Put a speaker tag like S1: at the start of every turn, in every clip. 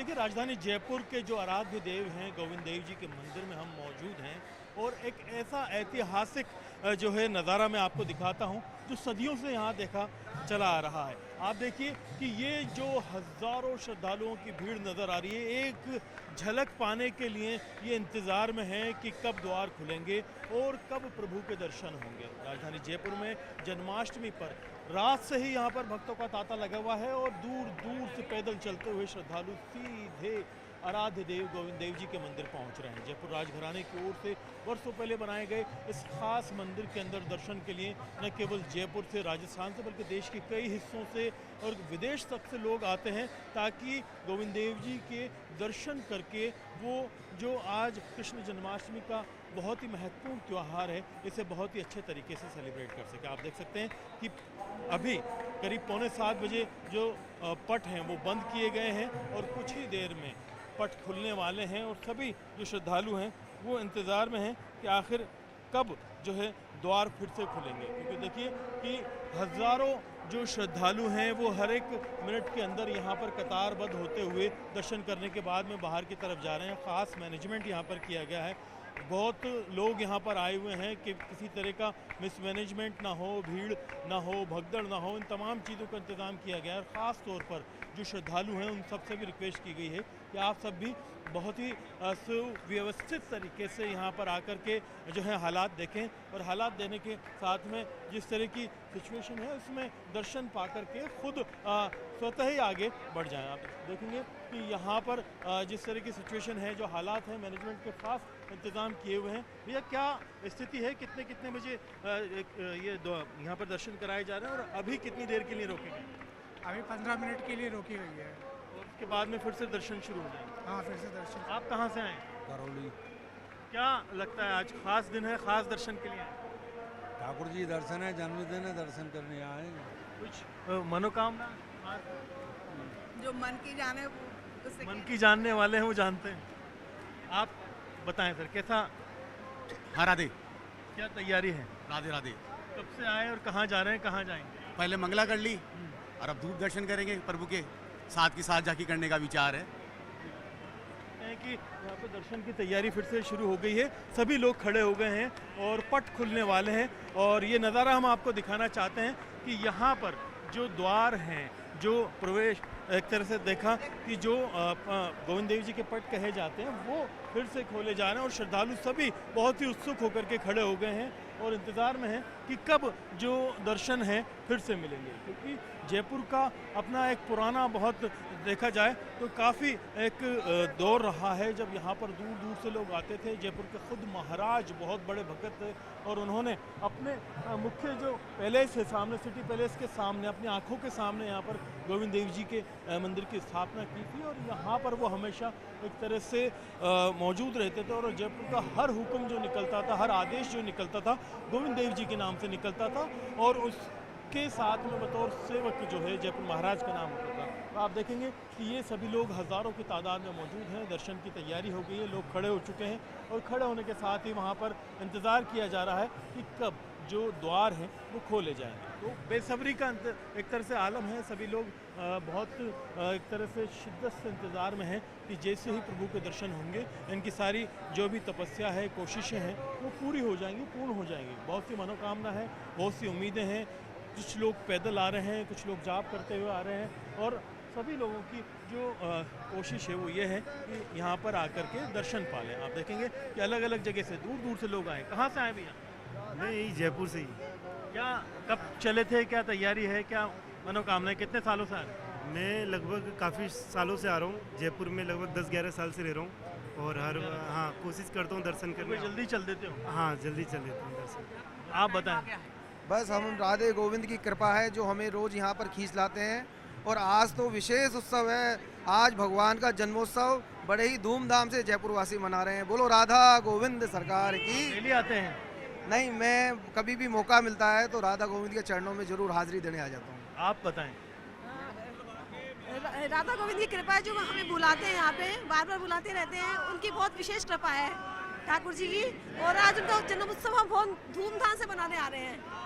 S1: देखिए, राजधानी जयपुर के जो आराध्य देव हैं गोविंद देव जी के मंदिर में हम मौजूद हैं और एक ऐसा ऐतिहासिक जो है नज़ारा मैं आपको दिखाता हूं जो सदियों से यहाँ देखा चला आ रहा है। आप देखिए कि ये जो हज़ारों श्रद्धालुओं की भीड़ नज़र आ रही है, एक झलक पाने के लिए ये इंतज़ार में है कि कब द्वार खुलेंगे और कब प्रभु के दर्शन होंगे। राजधानी जयपुर में जन्माष्टमी पर रात से ही यहाँ पर भक्तों का तांता लगा हुआ है और दूर दूर से पैदल चलते हुए श्रद्धालु सीधे आराध्य देव गोविंद देव जी के मंदिर पहुंच रहे हैं। जयपुर राजघराने की ओर से वर्षों पहले बनाए गए इस खास मंदिर के अंदर दर्शन के लिए न केवल जयपुर से, राजस्थान से, बल्कि देश के कई हिस्सों से और विदेश तक से लोग आते हैं ताकि गोविंद देव जी के दर्शन करके वो जो आज कृष्ण जन्माष्टमी का बहुत ही महत्वपूर्ण त्यौहार है इसे बहुत ही अच्छे तरीके से सेलिब्रेट कर सके। आप देख सकते हैं कि अभी करीब 6:45 बजे जो पट हैं वो बंद किए गए हैं और कुछ ही देर में पट खुलने वाले हैं और सभी जो श्रद्धालु हैं वो इंतज़ार में हैं कि आखिर कब जो है द्वार फिर से खुलेंगे, क्योंकि देखिए कि हज़ारों जो श्रद्धालु हैं वो हर एक मिनट के अंदर यहाँ पर कतारबद्ध होते हुए दर्शन करने के बाद में बाहर की तरफ जा रहे हैं। ख़ास मैनेजमेंट यहाँ पर किया गया है, बहुत लोग यहाँ पर आए हुए हैं कि किसी तरह का मिसमैनेजमेंट ना हो, भीड़ ना हो, भगदड़ ना हो, इन तमाम चीज़ों का इंतज़ाम किया गया है। ख़ास तौर पर जो श्रद्धालु हैं उन सब से भी रिक्वेस्ट की गई है कि आप सब भी बहुत ही सुव्यवस्थित तरीके से यहाँ पर आकर के जो है हालात देखें और हालात देने के साथ में जिस तरह की सिचुएशन है उसमें दर्शन पा कर के खुद स्वतः ही आगे बढ़ जाएं। आप देखेंगे कि यहाँ पर जिस तरह की सिचुएशन है, जो हालात हैं, मैनेजमेंट के खास इंतज़ाम किए हुए हैं। भैया क्या स्थिति है, कितने कितने बजे ये यहाँ पर दर्शन कराए जा रहे हैं और अभी कितनी देर के लिए रोके गए?
S2: अभी 15 मिनट के लिए रोकी गई है
S1: और उसके बाद में फिर से दर्शन शुरू हो जाएंगे?
S2: हाँ, फिर से दर्शन।
S1: आप कहाँ से आए?
S3: करौली।
S1: क्या लगता है आज खास दिन है, खास दर्शन के लिए आए?
S3: ठाकुर जी दर्शन है, जन्मदिन है, दर्शन करने आए।
S1: कुछ मनोकामना
S4: जो मन की जाने उससे
S1: मन की जानने वाले हैं वो जानते हैं। आप बताएं सर, कैसा
S5: हाँ राधे
S1: क्या तैयारी है?
S5: राधे राधे।
S1: कब से आए और कहाँ जा रहे हैं, कहाँ जाएंगे?
S5: पहले मंगला कर ली और अब धूप दर्शन करेंगे प्रभु के साथ की साथ जाके करने का विचार है
S1: कि यहाँ पे दर्शन की तैयारी फिर से शुरू हो गई है। सभी लोग खड़े हो गए हैं और पट खुलने वाले हैं और ये नज़ारा हम आपको दिखाना चाहते हैं कि यहाँ पर जो द्वार हैं, जो प्रवेश एक तरह से देखा कि जो गोविंद देव जी के पट कहे जाते हैं वो फिर से खोले जा रहे हैं और श्रद्धालु सभी बहुत ही उत्सुक होकर के खड़े हो गए हैं और इंतज़ार में हैं कि कब जो दर्शन हैं फिर से मिलेंगे, क्योंकि जयपुर का अपना एक पुराना बहुत देखा जाए तो काफ़ी एक दौर रहा है जब यहाँ पर दूर दूर से लोग आते थे। जयपुर के खुद महाराज बहुत बड़े भगत थे और उन्होंने अपने मुख्य जो पैलेस है सामने, सिटी पैलेस के सामने, अपनी आंखों के सामने यहाँ पर गोविंद देव जी के मंदिर की स्थापना की थी और यहाँ पर वो हमेशा एक तरह से मौजूद रहते थे और जयपुर का हर हुक्म जो निकलता था, हर आदेश जो निकलता था, गोविंद देव जी के नाम से निकलता था और उसके साथ में बतौर सेवक जो है जयपुर महाराज का नाम होता था। तो आप देखेंगे कि ये सभी लोग हज़ारों की तादाद में मौजूद हैं, दर्शन की तैयारी हो गई है, लोग खड़े हो चुके हैं और खड़े होने के साथ ही वहाँ पर इंतज़ार किया जा रहा है कि कब जो द्वार हैं वो खोले जाएंगे। तो बेसब्री का एक तरह से आलम है, सभी लोग बहुत एक तरह से शिद्दत से इंतज़ार में हैं कि जैसे ही प्रभु के दर्शन होंगे इनकी सारी जो भी तपस्या है, कोशिशें हैं वो पूरी हो जाएंगी, पूर्ण हो जाएंगी। बहुत सी मनोकामना है, बहुत सी उम्मीदें हैं, कुछ लोग पैदल आ रहे हैं, कुछ लोग जाप करते हुए आ रहे हैं और सभी लोगों की जो कोशिश है वो ये है कि यहाँ पर आकर के दर्शन पा लें। आप देखेंगे कि अलग अलग जगह से, दूर दूर से लोग आए। कहाँ से आए भैया?
S6: मैं यही जयपुर से ही।
S1: क्या कब चले थे, क्या तैयारी है, क्या मनोकामना है, कितने सालों से आ रहे हैं?
S6: मैं लगभग काफ़ी सालों से आ रहा हूँ जयपुर में, लगभग 10-11 साल से रह रहा हूँ और हर हाँ कोशिश करता हूँ दर्शन करने।
S1: जल्दी चल देते हो?
S6: हाँ जल्दी चल देता हूँ दर्शन।
S1: आप बताएं।
S7: बस हम राधे गोविंद की कृपा है जो हमें रोज़ यहाँ पर खींच लाते हैं और आज तो विशेष उत्सव है। आज भगवान का जन्मोत्सव बड़े ही धूमधाम से जयपुर वासी मना रहे हैं। बोलो राधा गोविंद सरकार की।
S1: डेली आते हैं?
S7: नहीं, मैं कभी भी मौका मिलता है तो राधा गोविंद के चरणों में जरूर हाजिरी देने आ जाता हूँ।
S1: आप बताएं।
S4: राधा गोविंद की कृपा है जो हमें बुलाते हैं, यहाँ पे बार बार बुलाते रहते हैं, उनकी बहुत विशेष कृपा है ठाकुर जी की। और आज उनका जन्मोत्सव हम बहुत धूमधाम से मनाने आ रहे हैं।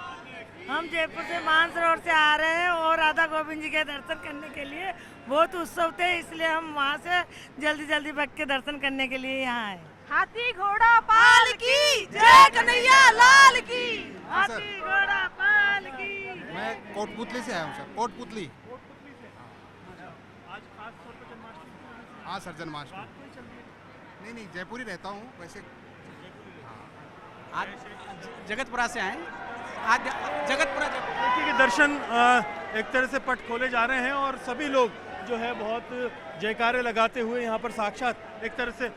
S8: हम जयपुर से मानसरोवर से आ रहे हैं और राधा गोविंद जी के दर्शन करने के लिए। बहुत उत्सव थे, इसलिए हम वहाँ से जल्दी जल्दी भक्त के दर्शन करने के लिए यहाँ आए।
S4: हाथी घोड़ा पाल की जय कन्हैया लाल की।
S8: हाथी घोड़ा पाल की।
S9: मैं कोटपुतली से आया हूँ सर, कोटपुतली।
S1: आज खास तौर पर जन्माष्टमी।
S9: हाँ सर, जन्माष्टमी। नहीं जयपुर ही रहता हूँ वैसे।
S5: आज जगतपुरा से आए, आज जगतपुरा
S1: देखिए कि दर्शन एक तरह से पट खोले जा रहे हैं और सभी लोग जो है बहुत जयकारे लगाते हुए यहाँ पर साक्षात एक तरह से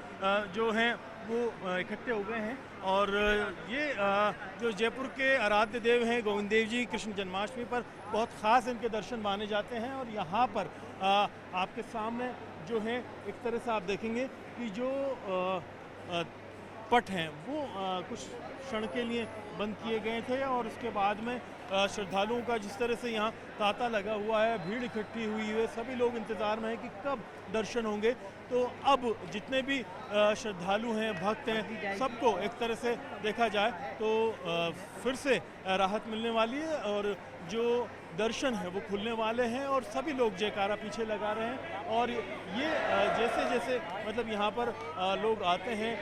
S1: जो हैं वो इकट्ठे हो गए हैं। और ये जो जयपुर के आराध्य देव हैं गोविंद देव जी, कृष्ण जन्माष्टमी पर बहुत ख़ास इनके दर्शन माने जाते हैं। और यहाँ पर आपके सामने जो है एक तरह से आप देखेंगे कि जो पट हैं वो कुछ क्षण के लिए बंद किए गए थे और उसके बाद में श्रद्धालुओं का जिस तरह से यहाँ तांता लगा हुआ है, भीड़ इकट्ठी हुई है, सभी लोग इंतज़ार में हैं कि कब दर्शन होंगे। तो अब जितने भी श्रद्धालु हैं, भक्त हैं, सबको एक तरह से देखा जाए तो फिर से राहत मिलने वाली है और जो दर्शन है वो खुलने वाले हैं और सभी लोग जयकारा पीछे लगा रहे हैं। और ये जैसे जैसे मतलब यहाँ पर लोग आते हैं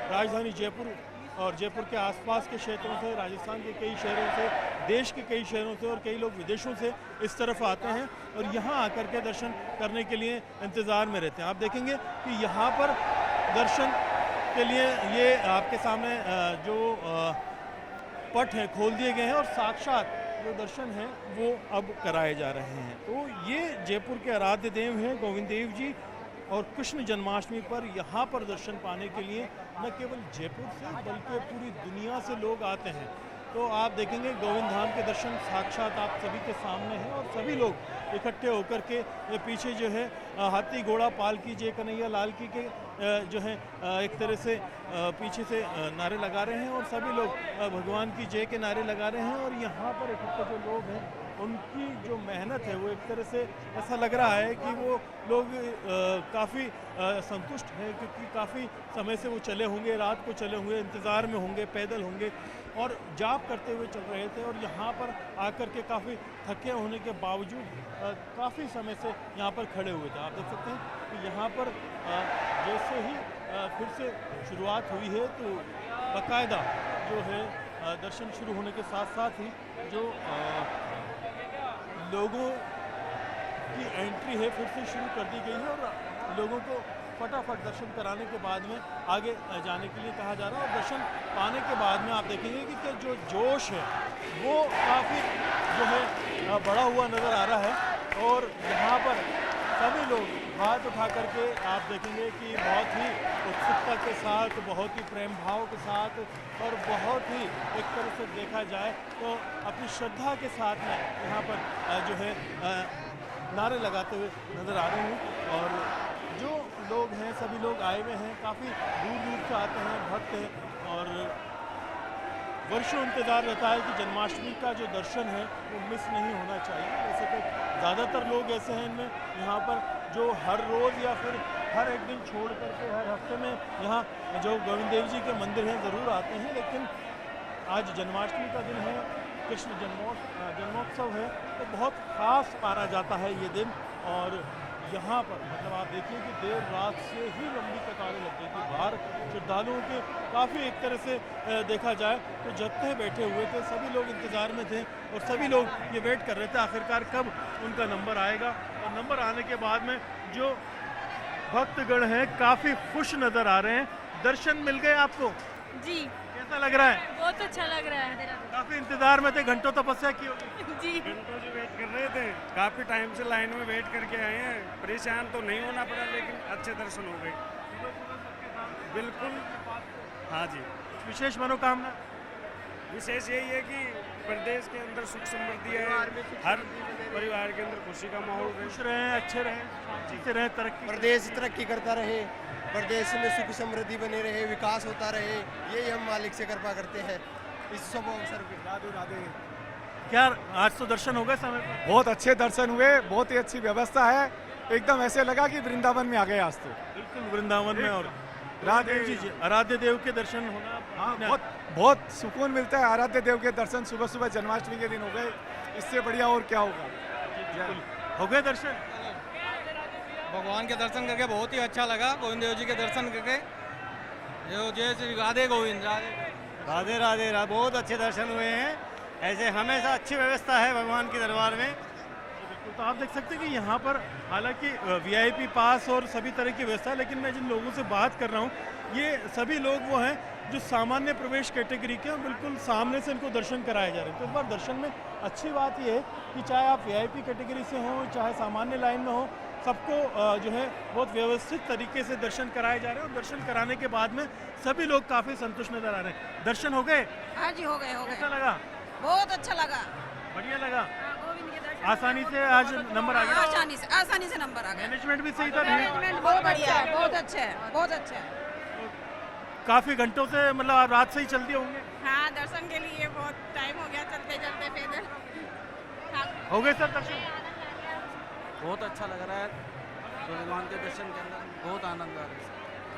S1: राजधानी जयपुर और जयपुर के आसपास के क्षेत्रों से, राजस्थान के कई शहरों से, देश के कई शहरों से और कई लोग विदेशों से इस तरफ आते हैं और यहाँ आकर के दर्शन करने के लिए इंतज़ार में रहते हैं। आप देखेंगे कि यहाँ पर दर्शन के लिए ये आपके सामने जो पट हैं खोल दिए गए हैं और साक्षात जो दर्शन हैं वो अब कराए जा रहे हैं। तो ये जयपुर के आराध्य देव हैं गोविंद देव जी और कृष्ण जन्माष्टमी पर यहाँ पर दर्शन पाने के लिए न केवल जयपुर से बल्कि पूरी दुनिया से लोग आते हैं। तो आप देखेंगे गोविंद धाम के दर्शन साक्षात आप सभी के सामने हैं और सभी लोग इकट्ठे होकर के ये पीछे जो है हाथी घोड़ा पाल की जय कन्हैया लाल की के जो है एक तरह से पीछे से नारे लगा रहे हैं और सभी लोग भगवान की जय के नारे लगा रहे हैं। और यहाँ पर इकट्ठे जो लोग हैं उनकी जो मेहनत है वो एक तरह से ऐसा लग रहा है कि वो लोग काफ़ी संतुष्ट हैं क्योंकि काफ़ी समय से वो चले होंगे, रात को चले होंगे, इंतज़ार में होंगे, पैदल होंगे और जाप करते हुए चल रहे थे और यहाँ पर आकर के काफ़ी थके होने के बावजूद काफ़ी समय से यहाँ पर खड़े हुए थे। आप देख सकते हैं कि यहाँ पर जैसे ही फिर से शुरुआत हुई है तो बाकायदा जो है दर्शन शुरू होने के साथ साथ ही जो लोगों की एंट्री है फिर से शुरू कर दी गई है और लोगों को फटाफट दर्शन कराने के बाद में आगे जाने के लिए कहा जा रहा है। और दर्शन पाने के बाद में आप देखेंगे कि जो जोश है वो काफ़ी जो है बढ़ा हुआ नज़र आ रहा है और यहाँ पर सभी लोग हाथ उठा करके आप देखेंगे कि बहुत ही उत्सुकता के साथ, बहुत ही प्रेम भाव के साथ और बहुत ही एक तरह से देखा जाए तो अपनी श्रद्धा के साथ में यहाँ पर जो है नारे लगाते हुए नज़र आ रहे हैं। और जो लोग हैं सभी लोग आए हुए हैं, काफ़ी दूर दूर से आते हैं, भक्त हैं और वर्षों इंतज़ार रहता है कि जन्माष्टमी का जो दर्शन है वो मिस नहीं होना चाहिए। वैसे तो ज़्यादातर लोग ऐसे हैं इनमें यहाँ पर जो हर रोज़ या फिर हर एक दिन छोड़ करके हर हफ्ते में यहाँ जो गोविंद देव जी के मंदिर हैं ज़रूर आते हैं, लेकिन आज जन्माष्टमी का दिन है, कृष्ण जन्मोत्सव है तो बहुत ख़ास माना जाता है ये दिन। और यहाँ पर मतलब आप देखिए कि देर रात से ही लंबी कतारें लग गई थी बाहर श्रद्धालुओं के, काफ़ी एक तरह से देखा जाए तो जत्थे बैठे हुए थे, सभी लोग इंतज़ार में थे और सभी लोग ये वेट कर रहे थे आखिरकार कब उनका नंबर आएगा। और नंबर आने के बाद में जो भक्तगण हैं काफ़ी खुश नज़र आ रहे हैं। दर्शन मिल गए आपको?
S8: जी।
S1: कैसा लग रहा है?
S8: बहुत अच्छा लग रहा है।
S1: काफ़ी इंतज़ार में थे, घंटों तपस्या की होगी।
S8: जी,
S3: घंटों से वेट कर रहे थे, काफ़ी टाइम से लाइन में वेट करके आए हैं। परेशान तो नहीं होना पड़ा लेकिन अच्छे दर्शन हो गए। बिल्कुल, हाँ जी।
S1: विशेष मनोकामना?
S3: विशेष यही है कि प्रदेश के अंदर सुख समृद्धि है, हर परिवार के अंदर खुशी का माहौल रहे,
S1: खुश रहें, अच्छे रहें, शांति रहें, तरक्की
S10: प्रदेश तरक्की करता रहे, प्रदेश में सुख समृद्धि बने रहे, विकास होता रहे, यही हम मालिक से कृपा करते हैं इस शुभ अवसर पे। राधे राधे।
S1: क्या आज तो दर्शन हो गए समय पर?
S11: बहुत अच्छे दर्शन हुए, बहुत ही अच्छी व्यवस्था है, एकदम ऐसे लगा कि वृंदावन में आ गए आज तो।
S1: बिल्कुल वृंदावन में। और
S11: राधे
S1: आराध्य देव के दर्शन होना
S11: हाँ, बहुत सुकून मिलता है। आराध्य देव के दर्शन सुबह सुबह जन्माष्टमी के दिन हो गए, इससे बढ़िया और क्या होगा।
S1: हो गए दर्शन?
S10: भगवान के दर्शन करके बहुत ही अच्छा लगा। गोविंद देव जी के दर्शन करके जो जय श्री राधे गोविंद राधे राधे राधे बहुत अच्छे दर्शन हुए हैं। ऐसे हमेशा अच्छी व्यवस्था है भगवान के दरबार में।
S1: तो आप देख सकते हैं कि यहाँ पर हालांकि वीआईपी पास और सभी तरह की व्यवस्था है, लेकिन मैं जिन लोगों से बात कर रहा हूँ ये सभी लोग वो हैं जो सामान्य प्रवेश कैटेगरी के हैं, बिल्कुल सामने से इनको दर्शन कराए जा रहे हैं। तो इस बार दर्शन में अच्छी बात ये है कि चाहे आप वीआईपी कैटेगरी से हों चाहे सामान्य लाइन में हो, सबको जो है बहुत व्यवस्थित तरीके से दर्शन कराए जा रहे हैं और दर्शन कराने के बाद में सभी लोग काफ़ी संतुष्ट नजर आ रहे हैं। दर्शन हो गए?
S4: हाँ जी, हो गए हो गए।
S1: कैसा लगा?
S4: बहुत अच्छा लगा,
S1: बढ़िया लगा।
S4: गोविंद के दर्शन
S1: आसानी से आज नंबर आ गया?
S4: आसानी से नंबर आ गया।
S1: मैनेजमेंट भी सही था?
S4: मैनेजमेंट बहुत बढ़िया है, बहुत अच्छा है, बहुत अच्छा है।
S1: काफ़ी घंटों से मतलब आप रात से ही चलते होंगे?
S4: हाँ, दर्शन के लिए बहुत टाइम हो गया चलते चलते पैदल।
S1: हो गए सर दर्शन?
S10: बहुत अच्छा लग रहा है भगवान के दर्शन के अंदर, बहुत आनंद आ रहा है,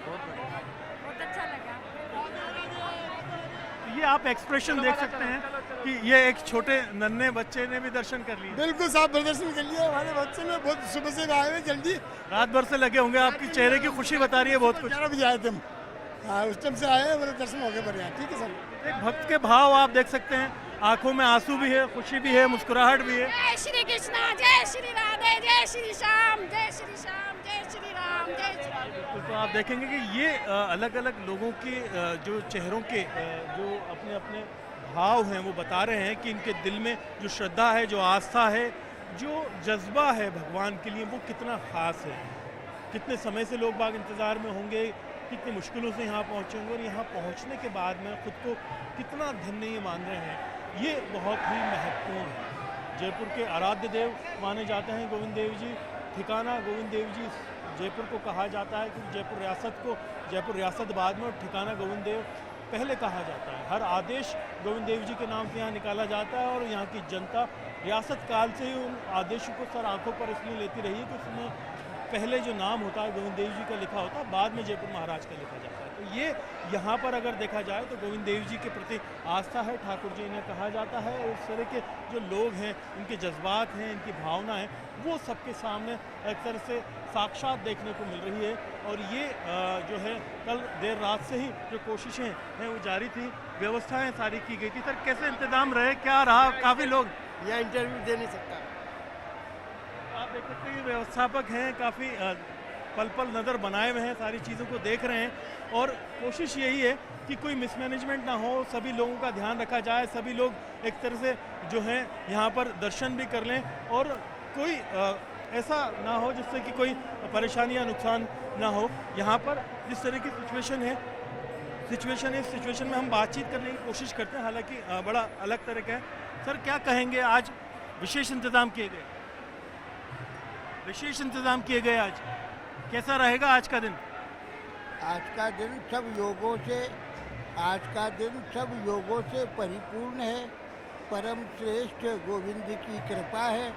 S10: बहुत बढ़िया,
S4: बहुत अच्छा लगा।
S1: ये आप एक्सप्रेशन देख सकते हैं कि ये एक छोटे नन्हे बच्चे ने भी दर्शन कर लिए।
S10: बिल्कुल साफ दर्शन कर लिए। हमारे बच्चे ने बहुत सुबह से आए हुए जल्दी,
S1: रात भर से लगे होंगे, आपकी चेहरे की खुशी बता रही है बहुत कुछ।
S10: 11 बजे आए थे हम। हाँ, उस टाइम से आए हैं, मेरे दर्शन हो गए बढ़िया। ठीक है सर।
S1: एक भक्त के भाव आप देख सकते हैं, आंखों में आंसू भी है, खुशी भी है, मुस्कुराहट भी है।
S4: जय श्री कृष्णा, जय श्री राधे, जय श्री श्याम, जय श्री श्याम, जय श्री राम, जय श्री।
S1: तो आप देखेंगे कि ये अलग अलग लोगों के जो चेहरों के जो अपने अपने भाव हैं वो बता रहे हैं कि इनके दिल में जो श्रद्धा है, जो आस्था है, जो जज्बा है भगवान के लिए, वो कितना ख़ास है। कितने समय से लोग बाग इंतज़ार में होंगे, कितनी मुश्किलों से यहाँ पहुँचे होंगे और यहाँ पहुँचने के बाद में खुद को कितना धन्य ये मान रहे हैं, ये बहुत ही महत्वपूर्ण है। जयपुर के आराध्य देव माने जाते हैं गोविंद देव जी। ठिकाना गोविंद देव जी जयपुर को कहा जाता है, क्योंकि जयपुर रियासत को जयपुर रियासत बाद में और ठिकाना गोविंद देव पहले कहा जाता है। हर आदेश गोविंद देव जी के नाम से यहाँ निकाला जाता है और यहाँ की जनता रियासत काल से ही उन आदेशों को सर आंखों पर इसलिए लेती रही है कि उसमें पहले जो नाम होता है गोविंद देव जी का लिखा होता है, बाद में जयपुर महाराज का लिखा जाता है। तो ये यहाँ पर अगर देखा जाए तो गोविंद देव जी के प्रति आस्था है, ठाकुर जी इन्हें कहा जाता है। इस तरह के जो लोग हैं, इनके जज्बात हैं, इनकी भावना है, वो सबके सामने एक तरह से साक्षात देखने को मिल रही है। और ये जो है कल देर रात से ही जो कोशिशें हैं वो जारी थी, व्यवस्थाएँ सारी की गई थी। सर कैसे इंतजाम रहे, क्या रहा? काफ़ी लोग
S10: यह इंटरव्यू दे नहीं सकता।
S1: आप देख सकते हैं व्यवस्थापक हैं, काफ़ी पल पल नज़र बनाए हुए हैं, सारी चीज़ों को देख रहे हैं और कोशिश यही है कि कोई मिसमैनेजमेंट ना हो, सभी लोगों का ध्यान रखा जाए, सभी लोग एक तरह से जो है यहाँ पर दर्शन भी कर लें और कोई ऐसा ना हो जिससे कि कोई परेशानी या नुकसान ना हो। यहाँ पर जिस तरह की सिचुएशन है, इस सिचुएशन में हम बातचीत करने की कोशिश करते हैं, हालांकि बड़ा अलग तरह का है। सर क्या कहेंगे, आज विशेष इंतज़ाम किए गए? विशेष इंतजाम किए गए, आज कैसा रहेगा आज का दिन?
S10: आज का दिन सब योगों से परिपूर्ण है। परम श्रेष्ठ गोविंद की कृपा है।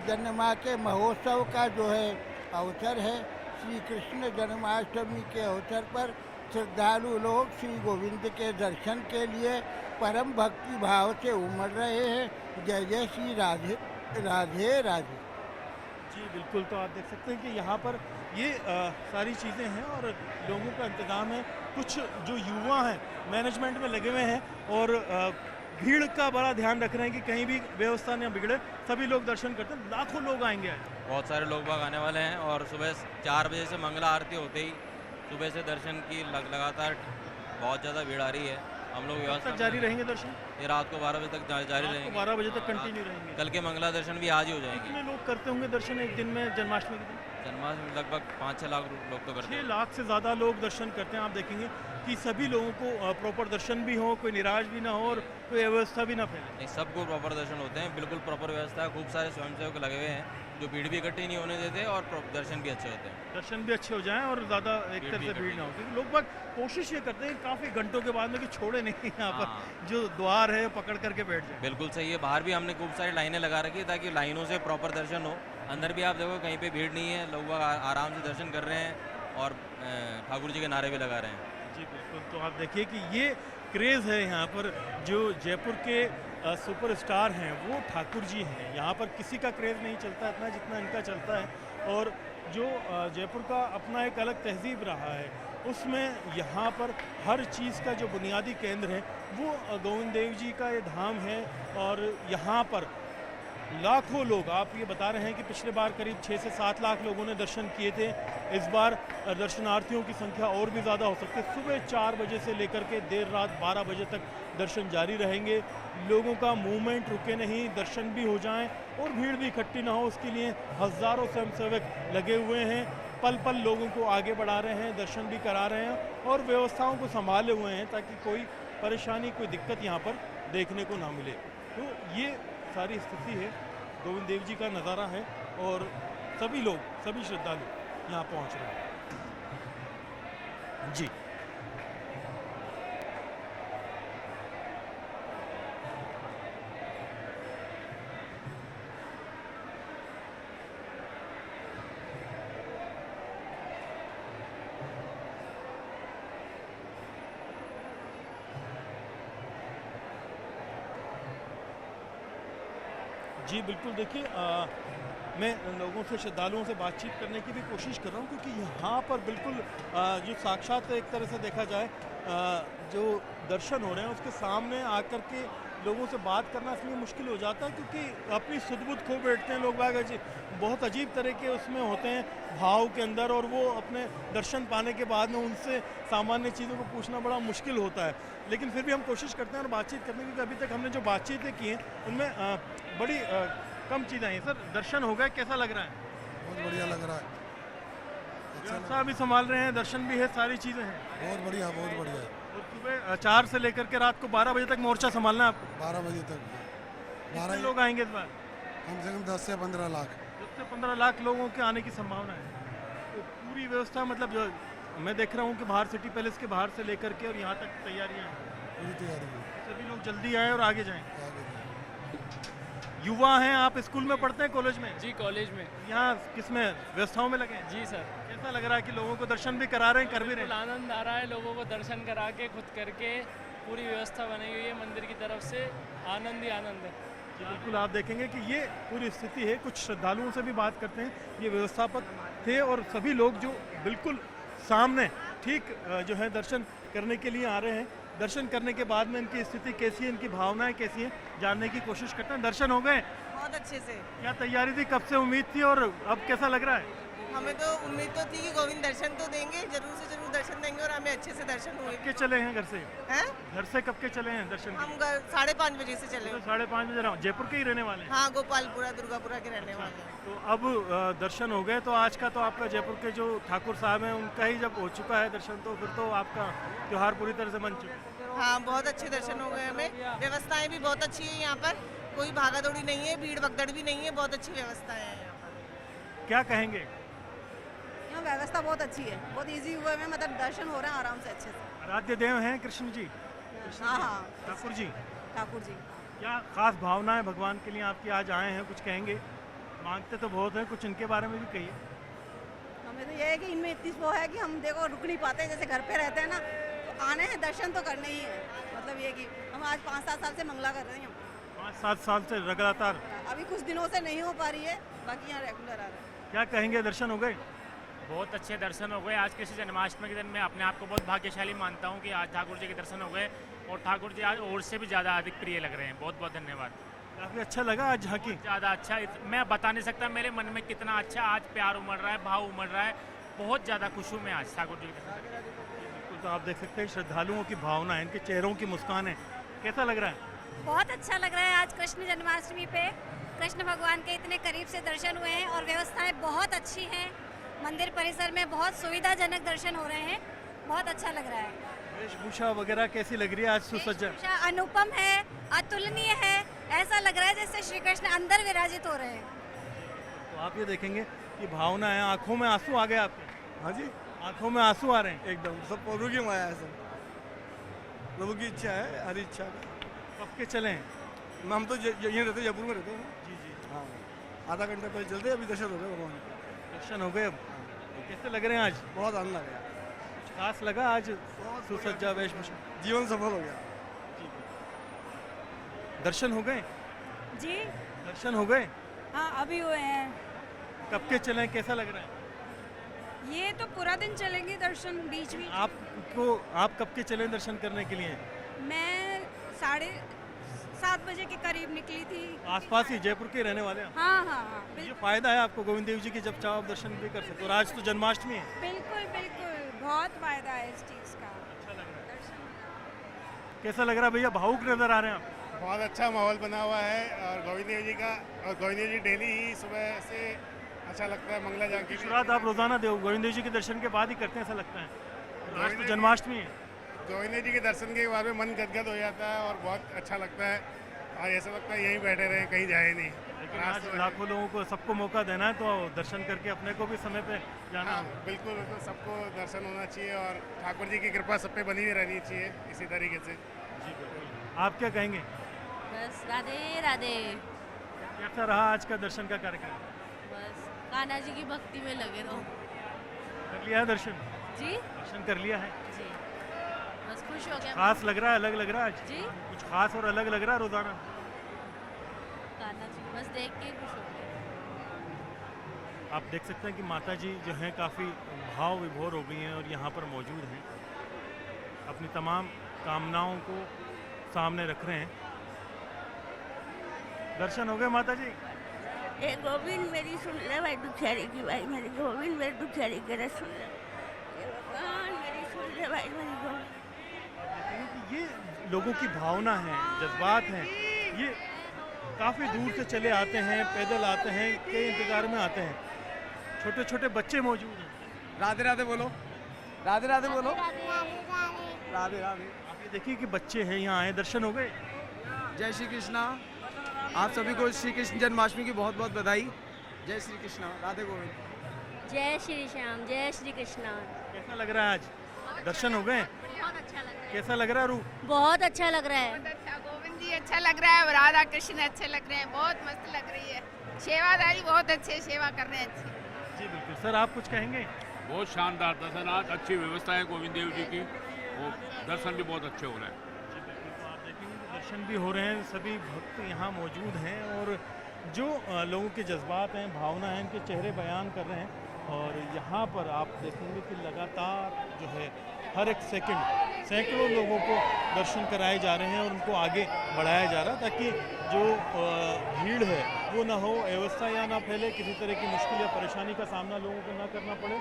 S10: जन्मा के महोत्सव का जो है अवसर है। श्री कृष्ण जन्माष्टमी के अवसर पर श्रद्धालु लोग श्री गोविंद के दर्शन के लिए परम भक्ति भाव से उमड़ रहे हैं। जय जय श्री राधे राधे राधे।
S1: जी बिल्कुल, तो आप देख सकते हैं कि यहाँ पर ये सारी चीज़ें हैं और लोगों का इंतज़ाम है। कुछ जो युवा हैं मैनेजमेंट में लगे हुए हैं और भीड़ का बड़ा ध्यान रख रहे हैं कि कहीं भी व्यवस्था न बिगड़े। सभी लोग दर्शन करते हैं, लाखों लोग आएंगे आज।
S12: बहुत सारे लोग बाग आने वाले हैं और सुबह 4 बजे से मंगला आरती होते ही सुबह से दर्शन की लगातार बहुत ज़्यादा भीड़ आ रही है। हम लोग व्यवस्था
S1: जारी रहेंगे दर्शन,
S12: ये रात को 12 बजे तक जारी रहेंगे।
S1: 12 बजे तक कंटिन्यू रहेंगे।
S12: कल के मंगला दर्शन भी आज ही हो जाएंगे।
S1: कितने लोग करते होंगे दर्शन एक दिन में जन्माष्टमी के दिन?
S12: जन्माष्टमी लगभग 5-6 लाख लोग तो करते हैं।
S1: 6 लाख से ज़्यादा लोग दर्शन करते हैं। आप देखेंगे कि सभी लोगों को प्रॉपर दर्शन भी हो, कोई निराश भी ना हो और कोई अव्यवस्था भी ना फैले।
S12: नहीं, सबको प्रॉपर दर्शन होते हैं, बिल्कुल प्रॉपर व्यवस्था है। खूब सारे स्वयंसेवक लगे हुए हैं जो भीड़ भी इकट्ठी नहीं होने देते और दर्शन भी अच्छे होते हैं।
S1: दर्शन भी अच्छे हो जाएं और ज़्यादा एक तरह से भीड़ ना हो, क्योंकि लोग बाग कोशिश ये करते हैं काफ़ी घंटों के बाद में कि छोड़े नहीं यहाँ पर जो द्वार है पकड़ करके बैठ जाए।
S12: बिल्कुल सही है। बाहर भी हमने खूब सारी लाइनें लगा रखी है ताकि लाइनों से प्रॉपर दर्शन हो। अंदर भी आप देखो कहीं पे भीड़ नहीं है, लोग आराम से दर्शन कर रहे हैं और ठाकुर जी के नारे भी लगा रहे हैं।
S1: जी बिल्कुल, तो आप देखिए कि ये क्रेज़ है यहाँ पर, जो जयपुर के सुपरस्टार हैं वो ठाकुर जी हैं। यहाँ पर किसी का क्रेज़ नहीं चलता इतना जितना इनका चलता है, और जो जयपुर का अपना एक अलग तहज़ीब रहा है, उसमें यहाँ पर हर चीज़ का जो बुनियादी केंद्र है वो गोविंद देव जी का ये धाम है। और यहाँ पर लाखों लोग, आप ये बता रहे हैं कि पिछले बार करीब 6 से 7 लाख लोगों ने दर्शन किए थे, इस बार दर्शनार्थियों की संख्या और भी ज़्यादा हो सकती है। सुबह 4 बजे से लेकर के देर रात 12 बजे तक दर्शन जारी रहेंगे। लोगों का मूवमेंट रुके नहीं, दर्शन भी हो जाएं और भीड़ भी इकट्ठी ना हो, उसके लिए हज़ारों स्वयंसेवक लगे हुए हैं। पल पल लोगों को आगे बढ़ा रहे हैं, दर्शन भी करा रहे हैं और व्यवस्थाओं को संभाले हुए हैं ताकि कोई परेशानी, कोई दिक्कत यहाँ पर देखने को ना मिले। तो ये सारी स्थिति है, गोविंद देव जी का नज़ारा है और सभी लोग, सभी श्रद्धालु यहाँ पहुँच रहे हैं। जी जी बिल्कुल, देखिए मैं लोगों से, श्रद्धालुओं से बातचीत करने की भी कोशिश कर रहा हूँ, क्योंकि यहाँ पर बिल्कुल जो साक्षात एक तरह से देखा जाए जो दर्शन हो रहे हैं उसके सामने आकर के लोगों से बात करना इसलिए मुश्किल हो जाता है क्योंकि अपनी सुध-बुध खो बैठते हैं लोग बाग। बहुत अजीब तरह के उसमें होते हैं भाव के अंदर, और वो अपने दर्शन पाने के बाद में उनसे सामान्य चीज़ों को पूछना बड़ा मुश्किल होता है। लेकिन फिर भी हम कोशिश करते हैं और बातचीत करने की, क्योंकि अभी तक हमने जो बातचीतें की हैं उनमें बड़ी कम चीज़ें आई हैं। सर, दर्शन हो गए, कैसा लग रहा है?
S13: बहुत बढ़िया लग रहा है।
S1: व्यवस्था भी संभाल रहे हैं, दर्शन भी है, सारी चीज़ें हैं।
S13: बहुत बढ़िया, बहुत बढ़िया।
S1: और सुबह 4 से लेकर के रात को 12 बजे तक मोर्चा संभालना है आपको?
S13: 12 बजे तक।
S1: कितने लोग आएंगे इस बार?
S13: कम से कम 10 से 15 लाख।
S1: 10 से 15 लाख लोगों के आने की संभावना है। तो पूरी व्यवस्था, मतलब जो मैं देख रहा हूँ कि बाहर सिटी पैलेस के बाहर से लेकर के और यहाँ तक तैयारियाँ हैं।
S13: पूरी तैयारी है।
S1: सभी लोग जल्दी आए और आगे जाएं। युवा हैं आप, स्कूल में पढ़ते हैं, कॉलेज में?
S14: जी कॉलेज में।
S1: यहाँ किस में, व्यवस्थाओं में लगे हैं?
S14: जी सर।
S1: कैसा लग रहा है कि लोगों को दर्शन भी करा रहे हैं, कर भी रहे हैं?
S14: आनंद आ रहा है, लोगों को दर्शन करा के खुद करके पूरी व्यवस्था बनाई हुई है मंदिर की तरफ से, आनंद ही आनंद है।
S1: जी बिल्कुल, आप देखेंगे कि ये पूरी स्थिति है। कुछ श्रद्धालुओं से भी बात करते हैं, ये व्यवस्थापक थे और सभी लोग जो बिल्कुल सामने ठीक जो है दर्शन करने के लिए आ रहे हैं। दर्शन करने के बाद में इनकी स्थिति कैसी है, इनकी भावनाएं कैसी हैं, जानने की कोशिश करते हैं। दर्शन हो गए?
S4: बहुत अच्छे से।
S1: क्या तैयारी थी, कब से उम्मीद थी और अब कैसा लग रहा है?
S4: हमें तो उम्मीद तो थी कि गोविंद दर्शन तो देंगे, जरूर से जरूर दर्शन देंगे और हमें अच्छे से दर्शन हुए।
S1: कब के चले हैं घर से?
S4: हैं?
S1: घर से कब के चले हैं दर्शन?
S4: हम 5:30 बजे से चले।
S1: तो 5:30 बजे जयपुर के ही रहने वाले हैं?
S4: हाँ, गोपालपुरा दुर्गापुरा के रहने वाले हैं।
S1: तो अब दर्शन हो गए, तो आज का तो आपका जयपुर के जो ठाकुर साहब हैं उनका ही जब हो चुका है दर्शन, तो फिर तो आपका त्योहार पूरी तरह से बन चुका है।
S4: हाँ, बहुत अच्छे दर्शन हो गए हमें। व्यवस्थाएं भी बहुत अच्छी है यहाँ पर, कोई भागा दौड़ी नहीं है, भीड़ भगदड़ भी नहीं है, बहुत अच्छी व्यवस्थाएं हैं यहाँ पर।
S1: क्या कहेंगे?
S4: यहाँ व्यवस्था बहुत अच्छी है, बहुत इजी हुआ है, मतलब दर्शन हो रहे हैं आराम से अच्छे से।
S1: आराध्य देव हैं कृष्ण जी?
S4: हाँ हाँ,
S1: ठाकुर जी।
S4: ठाकुर जी।
S1: क्या खास भावनाएं भगवान के लिए आपकी आज आए हैं, कुछ कहेंगे? मांगते तो बहुत हैं, कुछ इनके बारे में भी कहिए।
S4: हमें तो ये है कि इनमें इतनी वो है कि हम देखो रुक नहीं पाते, जैसे घर पे रहते हैं ना, तो आने हैं, दर्शन तो करने ही है। मतलब ये कि हम आज 5-7 साल से मंगला कर रहे हैं।
S1: 5-7 साल से लगातार?
S4: अभी कुछ दिनों से नहीं हो पा रही है, बाकी यहाँ रेगुलर आ रहे हैं।
S1: क्या कहेंगे, दर्शन हो गए?
S15: बहुत अच्छे दर्शन हो गए। आज कृष्ण जन्माष्टमी के दिन मैं अपने आप को बहुत भाग्यशाली मानता हूँ कि आज ठाकुर जी के दर्शन हो गए, और ठाकुर जी आज और से भी ज़्यादा अधिक प्रिय लग रहे हैं। बहुत बहुत धन्यवाद।
S1: काफ़ी अच्छा लगा आज झांकी?
S15: ज़्यादा अच्छा, मैं बता नहीं सकता मेरे मन में कितना अच्छा आज प्यार उमड़ रहा है, भाव उमड़ रहा है। बहुत ज़्यादा खुश हूँ मैं आज ठाकुर जी के दर्शन।
S1: बिल्कुल, तो आप देख सकते हैं श्रद्धालुओं की भावना है, इनके चेहरों की मुस्कान है। कैसा लग रहा है?
S16: बहुत अच्छा लग रहा है। आज कृष्ण जन्माष्टमी पे कृष्ण भगवान के इतने करीब से दर्शन हुए हैं और व्यवस्थाएं बहुत अच्छी हैं। मंदिर परिसर में बहुत सुविधाजनक दर्शन हो रहे हैं, बहुत अच्छा लग रहा है।
S1: वेशभूषा वगैरह कैसी लग रही है आज? सुसज्जा
S16: अनुपम है, अतुलनीय है, ऐसा लग रहा है जैसे श्री कृष्ण अंदर विराजित हो रहे हैं।
S1: तो आप ये देखेंगे कि भावना है, आंखों में आंसू आ गए आपके?
S17: हाँ जी,
S1: आंखों में आंसू आ रहे हैं
S17: एकदम। सब प्रभु की माया है, सब प्रभु की इच्छा है, हरी इच्छा का।
S1: कब के चले हैं?
S17: हम तो यहीं रहते, जयपुर में रहते हैं।
S1: जी जी।
S17: हाँ, आधा घंटा पहले चलते, अभी दर्शन हो गए भगवान के।
S1: दर्शन हो गए। अब कैसे लग रहे हैं आज?
S17: बहुत आनंद आ गया।
S1: खास लगा आज सुसज्जा वेशभूषा?
S17: जीवन सफल हो गया।
S1: दर्शन हो गए?
S8: जी
S1: दर्शन हो गए?
S8: हाँ अभी हुए हैं।
S1: कब के चले, कैसा लग रहा है?
S8: ये तो पूरा दिन चलेंगे दर्शन बीच बीच।
S1: आप कब के चले दर्शन करने के लिए?
S8: मैं 7:30 बजे के करीब निकली थी।
S1: आसपास ही जयपुर के रहने वाले हैं?
S8: हाँ हाँ हाँ
S1: ये फायदा है आपको गोविंद देव जी के, जब चाहो आप दर्शन भी कर सकते हो। और आज तो जन्माष्टमी है।
S8: बिल्कुल बिल्कुल बहुत फायदा है इस चीज़ का।
S1: अच्छा लग रहा है। कैसा लग रहा है भैया, भावुक नजर आ रहे हैं आप?
S3: बहुत अच्छा माहौल बना हुआ है और गोविंद देव जी का, और गोविंद देव जी डेली ही सुबह से अच्छा लगता है। मंगला जाके
S1: शुरुआत आप रोजाना गोविंद देव जी के दर्शन के बाद ही करते हैं, ऐसा लगता है? आज तो जन्माष्टमी है।
S3: गोविंद देव जी के दर्शन के बाद में मन गदगद हो जाता है और बहुत अच्छा लगता है, और ऐसा लगता है यहीं बैठे रहे, कहीं जाए नहीं।
S1: लेकिन आज लाखों लोगों को, सबको मौका देना है, तो दर्शन करके अपने को भी समय पे जाना।
S3: हाँ, बिल्कुल बिल्कुल सबको दर्शन होना चाहिए और ठाकुर जी की कृपा सब पे बनी हुई रहनी चाहिए इसी तरीके से।
S1: जी बिल्कुल। आप क्या कहेंगे?
S16: बस राधे राधे।
S1: कैसा रहा आज का दर्शन का कार्यक्रम?
S16: बस कान्हा जी की भक्ति में लगे रहो।
S1: कर लिया है दर्शन?
S16: जी
S1: दर्शन कर लिया है
S16: जी, बस खुश हो गया।
S1: खास लग रहा है, अलग लग रहा है आज?
S16: जी
S1: कुछ खास और अलग लग रहा है रोजाना?
S16: कान्हा जी बस देख के खुश हो गए।
S1: आप देख सकते हैं कि माता जी जो हैं काफ़ी भाव विभोर हो गई हैं और यहाँ पर मौजूद हैं, अपनी तमाम कामनाओं को सामने रख रहे हैं। दर्शन हो गए माता जी?
S8: ए गोविंद मेरी सुन ले भाई दुखियारी की, भाई मेरी गोविंद मेरी दुखियारी के सुन ले, भगवान मेरी सुन ले भाई मेरी गोविंद।
S1: ये लोगों की भावना है, जज्बात हैं, ये काफ़ी दूर से चले आते हैं, पैदल आते हैं, कई इंतज़ार में आते हैं। छोटे छोटे बच्चे मौजूद हैं।
S17: राधे राधे बोलो, राधे राधे बोलो, राधे राधे।
S1: आप ये देखिए कि बच्चे हैं, यहाँ आए, दर्शन हो गए?
S17: जय श्री कृष्णा। आप सभी को श्री कृष्ण जन्माष्टमी की बहुत बहुत बधाई। जय श्री कृष्णा, राधे गोविंद।
S16: जय श्री श्याम, जय श्री कृष्णा।
S1: कैसा लग रहा है आज? दर्शन हो गए?
S16: बहुत अच्छा लग रहा है।
S1: कैसा लग रहा है रूप?
S16: बहुत अच्छा लग रहा है।
S18: बहुत अच्छा, गोविंद जी अच्छा लग रहा है, राधा कृष्ण अच्छे लग रहे हैं, बहुत मस्त लग रही है। सेवादारी बहुत अच्छे सेवा कर रहे हैं अच्छी।
S1: जी बिल्कुल। सर आप कुछ कहेंगे?
S19: बहुत शानदार दर्शन, आज अच्छी व्यवस्था है गोविंद देव जी की, वो दर्शन भी बहुत अच्छे हो रहे हैं।
S1: आप देखेंगे कि दर्शन भी हो रहे हैं, सभी भक्त यहाँ मौजूद हैं और जो लोगों के जज्बात हैं, भावना हैं, इनके चेहरे बयान कर रहे हैं। और यहाँ पर आप देखेंगे कि लगातार जो है हर एक सेकंड सैकड़ों लोगों को दर्शन कराए जा रहे हैं और उनको आगे बढ़ाया जा रहा है, ताकि जो भीड़ है वो ना हो, अव्यवस्था ना फैले, किसी तरह की मुश्किल या परेशानी का सामना लोगों को ना करना पड़े।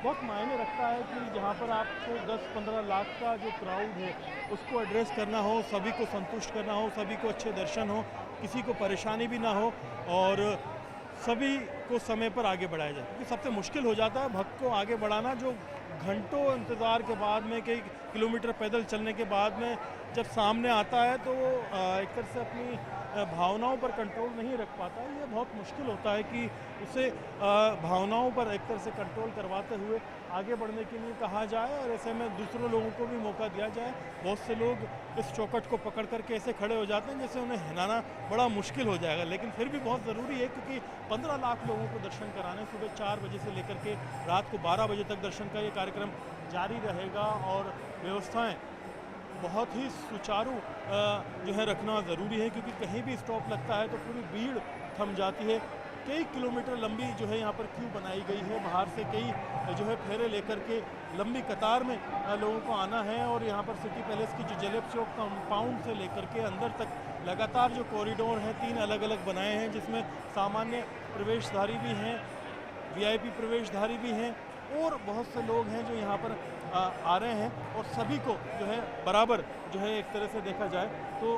S1: बहुत मायने रखता है कि जहाँ पर आपको 10-15 लाख का जो क्राउड है उसको एड्रेस करना हो, सभी को संतुष्ट करना हो, सभी को अच्छे दर्शन हो, किसी को परेशानी भी ना हो और सभी को समय पर आगे बढ़ाया जाए। क्योंकि सबसे मुश्किल हो जाता है भक्त को आगे बढ़ाना, जो घंटों इंतज़ार के बाद में, कई किलोमीटर पैदल चलने के बाद में जब सामने आता है तो वो एक तरह से अपनी भावनाओं पर कंट्रोल नहीं रख पाता। ये बहुत मुश्किल होता है कि उसे भावनाओं पर एक तरह से कंट्रोल करवाते हुए आगे बढ़ने के लिए कहा जाए और ऐसे में दूसरों लोगों को भी मौका दिया जाए। बहुत से लोग इस चौखट को पकड़ करके ऐसे खड़े हो जाते हैं जैसे उन्हें हिलाना बड़ा मुश्किल हो जाएगा, लेकिन फिर भी बहुत ज़रूरी है क्योंकि 15 लाख लोगों को दर्शन कराने, सुबह 4 बजे से लेकर के रात को 12 बजे तक दर्शन का ये कार्यक्रम जारी रहेगा और व्यवस्थाएँ बहुत ही सुचारू जो है रखना ज़रूरी है, क्योंकि कहीं भी स्टॉप लगता है तो पूरी भीड़ थम जाती है। कई किलोमीटर लंबी जो है यहाँ पर क्यू बनाई गई है, बाहर से कई जो है फेरे लेकर के लंबी कतार में लोगों को आना है और यहाँ पर सिटी पैलेस की जो जलेब चौक कंपाउंड से लेकर के अंदर तक लगातार जो कॉरिडोर हैं 3 अलग अलग बनाए हैं, जिसमें सामान्य प्रवेशधारी भी हैं, VIP प्रवेशधारी भी हैं और बहुत से लोग हैं जो यहाँ पर आ रहे हैं और सभी को जो है बराबर जो है एक तरह से देखा जाए तो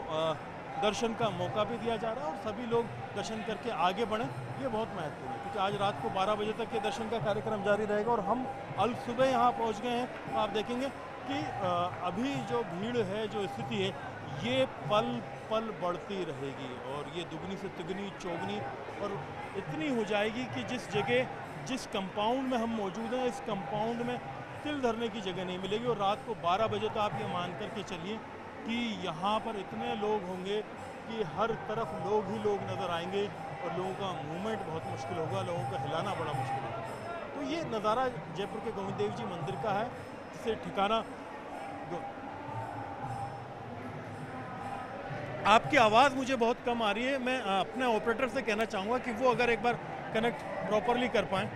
S1: दर्शन का मौका भी दिया जा रहा है और सभी लोग दर्शन करके आगे बढ़ें, ये बहुत महत्वपूर्ण है। क्योंकि आज रात को 12 बजे तक ये दर्शन का कार्यक्रम जारी रहेगा और हम अल सुबह यहाँ पहुँच गए हैं, तो आप देखेंगे कि अभी जो भीड़ है, जो स्थिति है, ये पल पल बढ़ती रहेगी और ये दुगनी से तिगनी चौगनी और इतनी हो जाएगी कि जिस जगह, जिस कंपाउंड में हम मौजूद हैं, इस कंपाउंड में तिल धरने की जगह नहीं मिलेगी। और रात को 12 बजे तो आप ये मान कर के चलिए कि यहाँ पर इतने लोग होंगे कि हर तरफ लोग ही लोग नज़र आएंगे और लोगों का मूवमेंट बहुत मुश्किल होगा, लोगों का हिलाना बड़ा मुश्किल होगा। तो ये नज़ारा जयपुर के गोविंद देव जी मंदिर का है, से ठिकाना। आपकी आवाज़ मुझे बहुत कम आ रही है, मैं अपने ऑपरेटर से कहना चाहूँगा कि वो अगर एक बार कनेक्ट प्रॉपरली कर पाएँ।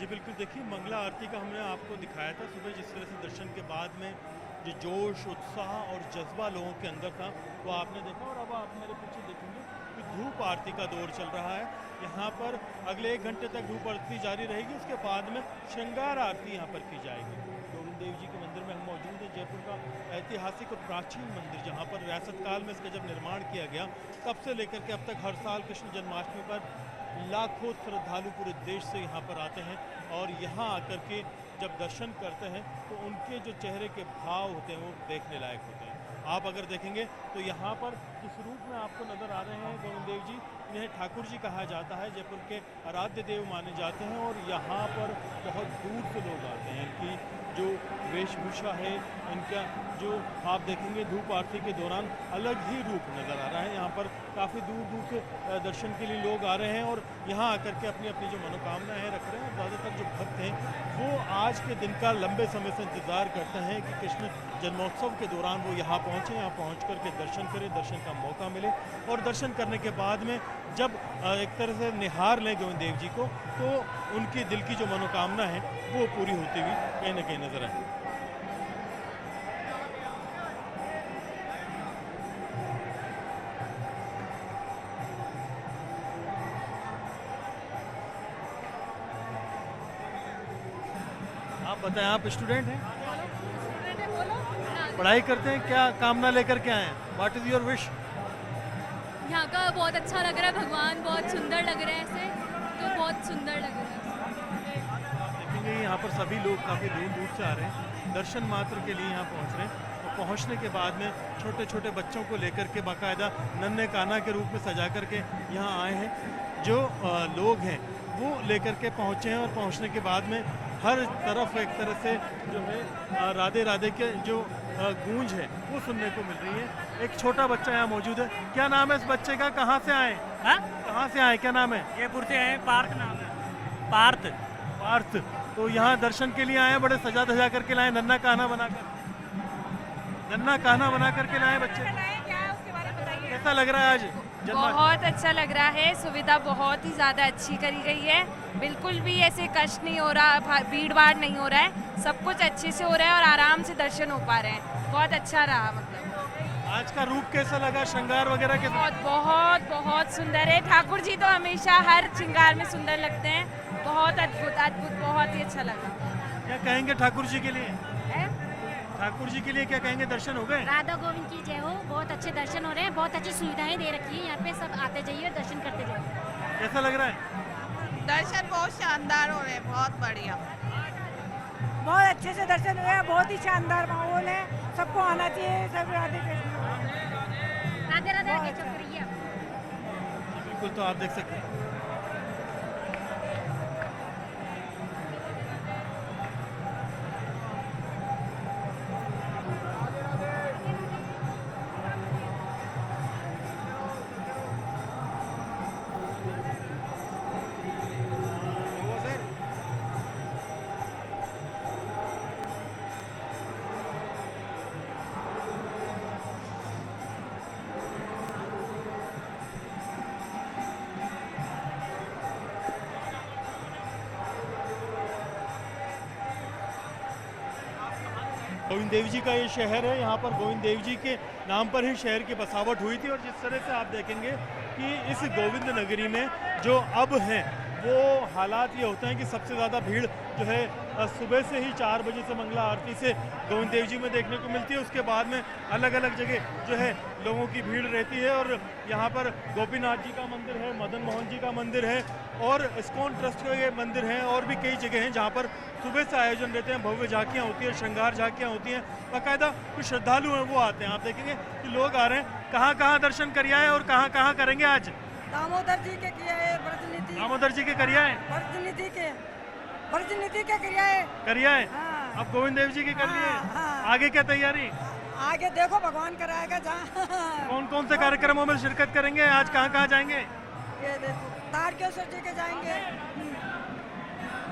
S1: जी बिल्कुल, देखिए मंगला आरती का हमने आपको दिखाया था सुबह, जिस तरह से दर्शन के बाद में जो जोश, उत्साह और जज्बा लोगों के अंदर था वो आपने देखा। और अब आप मेरे पीछे देखेंगे कि धूप आरती का दौर चल रहा है। यहाँ पर अगले 1 घंटे तक धूप आरती जारी रहेगी, उसके बाद में श्रृंगार आरती यहाँ पर की जाएगी। गोविंद देव जी के मंदिर में हम मौजूद हैं, जयपुर का ऐतिहासिक और प्राचीन मंदिर, जहाँ पर रियासत काल में इसका जब निर्माण किया गया तब से लेकर के अब तक हर साल कृष्ण जन्माष्टमी पर लाखों श्रद्धालु पूरे देश से यहाँ पर आते हैं और यहाँ आकर के जब दर्शन करते हैं तो उनके जो चेहरे के भाव होते हैं वो देखने लायक होते हैं। आप अगर देखेंगे तो यहाँ पर जिस रूप में आपको नज़र आ रहे हैं गोविंद देव जी, इन्हें ठाकुर जी कहा जाता है, जयपुर के आराध्य देव माने जाते हैं और यहाँ पर बहुत दूर से लोग आते हैं। इनकी जो वेशभूषा है, इनका जो आप देखेंगे धूप आरती के दौरान अलग ही रूप नज़र आ रहा है। यहाँ पर काफ़ी दूर दूर से दर्शन के लिए लोग आ रहे हैं और यहाँ आकर के अपनी अपनी जो मनोकामनाएं रख रहे हैं। ज़्यादातर जो भक्त हैं वो आज के दिन का लंबे समय से इंतज़ार करते हैं कि कृष्ण जन्मोत्सव के दौरान वो यहाँ पहुँचें, यहाँ पहुँच कर के दर्शन करें, दर्शन का मौका मिले और दर्शन करने के बाद में जब एक तरह से निहार लें गोविंद देव जी को तो उनकी दिल की जो मनोकामना है वो पूरी होती हुई कहीं ना कहीं नजर आए। आप बताएं, आप स्टूडेंट हैं, पढ़ाई करते हैं, क्या कामना लेकर के आए हैं? What is your wish?
S20: यहाँ का बहुत अच्छा लग रहा है, भगवान बहुत सुंदर लग रहे हैं ऐसे, तो बहुत सुंदर लग रहा है।
S1: देखेंगे यहाँ पर सभी लोग काफ़ी दूर दूर से आ रहे हैं, दर्शन मात्र के लिए यहाँ पहुँच रहे हैं और पहुँचने के बाद में छोटे छोटे बच्चों को लेकर के बाकायदा नन्हे कान्हा के रूप में सजा करके यहाँ आए हैं। जो लोग हैं वो लेकर के पहुँचे हैं और पहुँचने के बाद में हर तरफ एक तरह से जो है राधे राधे के जो गूंज है वो सुनने को मिल रही है। एक छोटा बच्चा यहाँ मौजूद है, क्या नाम है इस बच्चे का, कहाँ से आए? कहाँ से आए, क्या नाम है?
S21: जयपुर से आए, पार्थ नाम है, पार्थ।
S1: पार्थ, तो यहाँ दर्शन के लिए आए, बड़े सजा धजा करके लाए, नन्हा कान्हा बनाकर, नन्हा कान्हा बना करके लाए बच्चे। कैसा लग रहा है आज?
S22: बहुत अच्छा लग रहा है, सुविधा बहुत ही ज़्यादा अच्छी करी गई है, बिल्कुल भी ऐसे कष्ट नहीं हो रहा, भीड़ भाड़ नहीं हो रहा है, सब कुछ अच्छे से हो रहा है और आराम से दर्शन हो पा रहे हैं। बहुत अच्छा रहा, मतलब
S1: आज का रूप कैसा लगा, श्रृंगार वगैरह के?
S22: बहुत बहुत बहुत सुंदर है। ठाकुर जी तो हमेशा हर श्रृंगार में सुंदर लगते हैं, बहुत अद्भुत अद्भुत, बहुत ही अच्छा लगा।
S1: क्या कहेंगे ठाकुर जी के लिए? ठाकुर जी के लिए क्या कहेंगे? दर्शन हो गए?
S23: राधा गोविंद की जय हो, बहुत अच्छे दर्शन हो रहे हैं, बहुत अच्छी सुविधाएं दे रखी है यहाँ पे, सब आते जाइए और दर्शन करते जाइए।
S1: कैसा लग रहा है?
S18: दर्शन बहुत शानदार हो रहे हैं, बहुत बढ़िया,
S8: बहुत अच्छे से दर्शन हुए हैं, बहुत ही शानदार माहौल है, सबको आना चाहिए, सब राधे
S23: राधे राधे आगे चल रही है।
S1: बिल्कुल, तो आप देख सकते हैं गोविंद देव जी का ये शहर है। यहाँ पर गोविंद देव जी के नाम पर ही शहर की बसावट हुई थी और जिस तरह से आप देखेंगे कि इस गोविंद नगरी में जो अब हैं वो हालात ये होते हैं कि सबसे ज़्यादा भीड़ जो है सुबह से ही 4 बजे से मंगला आरती से गोविंद देव जी में देखने को मिलती है। उसके बाद में अलग अलग जगह जो है लोगों की भीड़ रहती है और यहाँ पर गोपीनाथ जी का मंदिर है, मदन मोहन जी का मंदिर है और इस्कॉन ट्रस्ट के मंदिर हैं और भी कई जगह हैं जहाँ पर सुबह से आयोजन रहते हैं, भव्य झांकियाँ होती है, श्रृंगार झांकियाँ होती हैं, बाकायदा जो श्रद्धालु हैं वो आते हैं। आप देखेंगे कि लोग आ रहे हैं, कहाँ कहाँ दर्शन करिया है और कहाँ कहाँ करेंगे आज?
S8: दामोदर जी के किया है, ब्रजनिधि,
S1: दामोदर जी के करिया है,
S8: ब्रजनिधि के करिया है,
S1: करिया है। अब गोविंद देव जी के कर लिए, आगे क्या तैयारी?
S8: आगे देखो भगवान कराएगा जहाँ।
S1: कौन कौन से कार्यक्रमों में शिरकत करेंगे आज, कहाँ कहाँ जाएंगे?
S8: ये देखो तारकेश्वर जी के जाएंगे,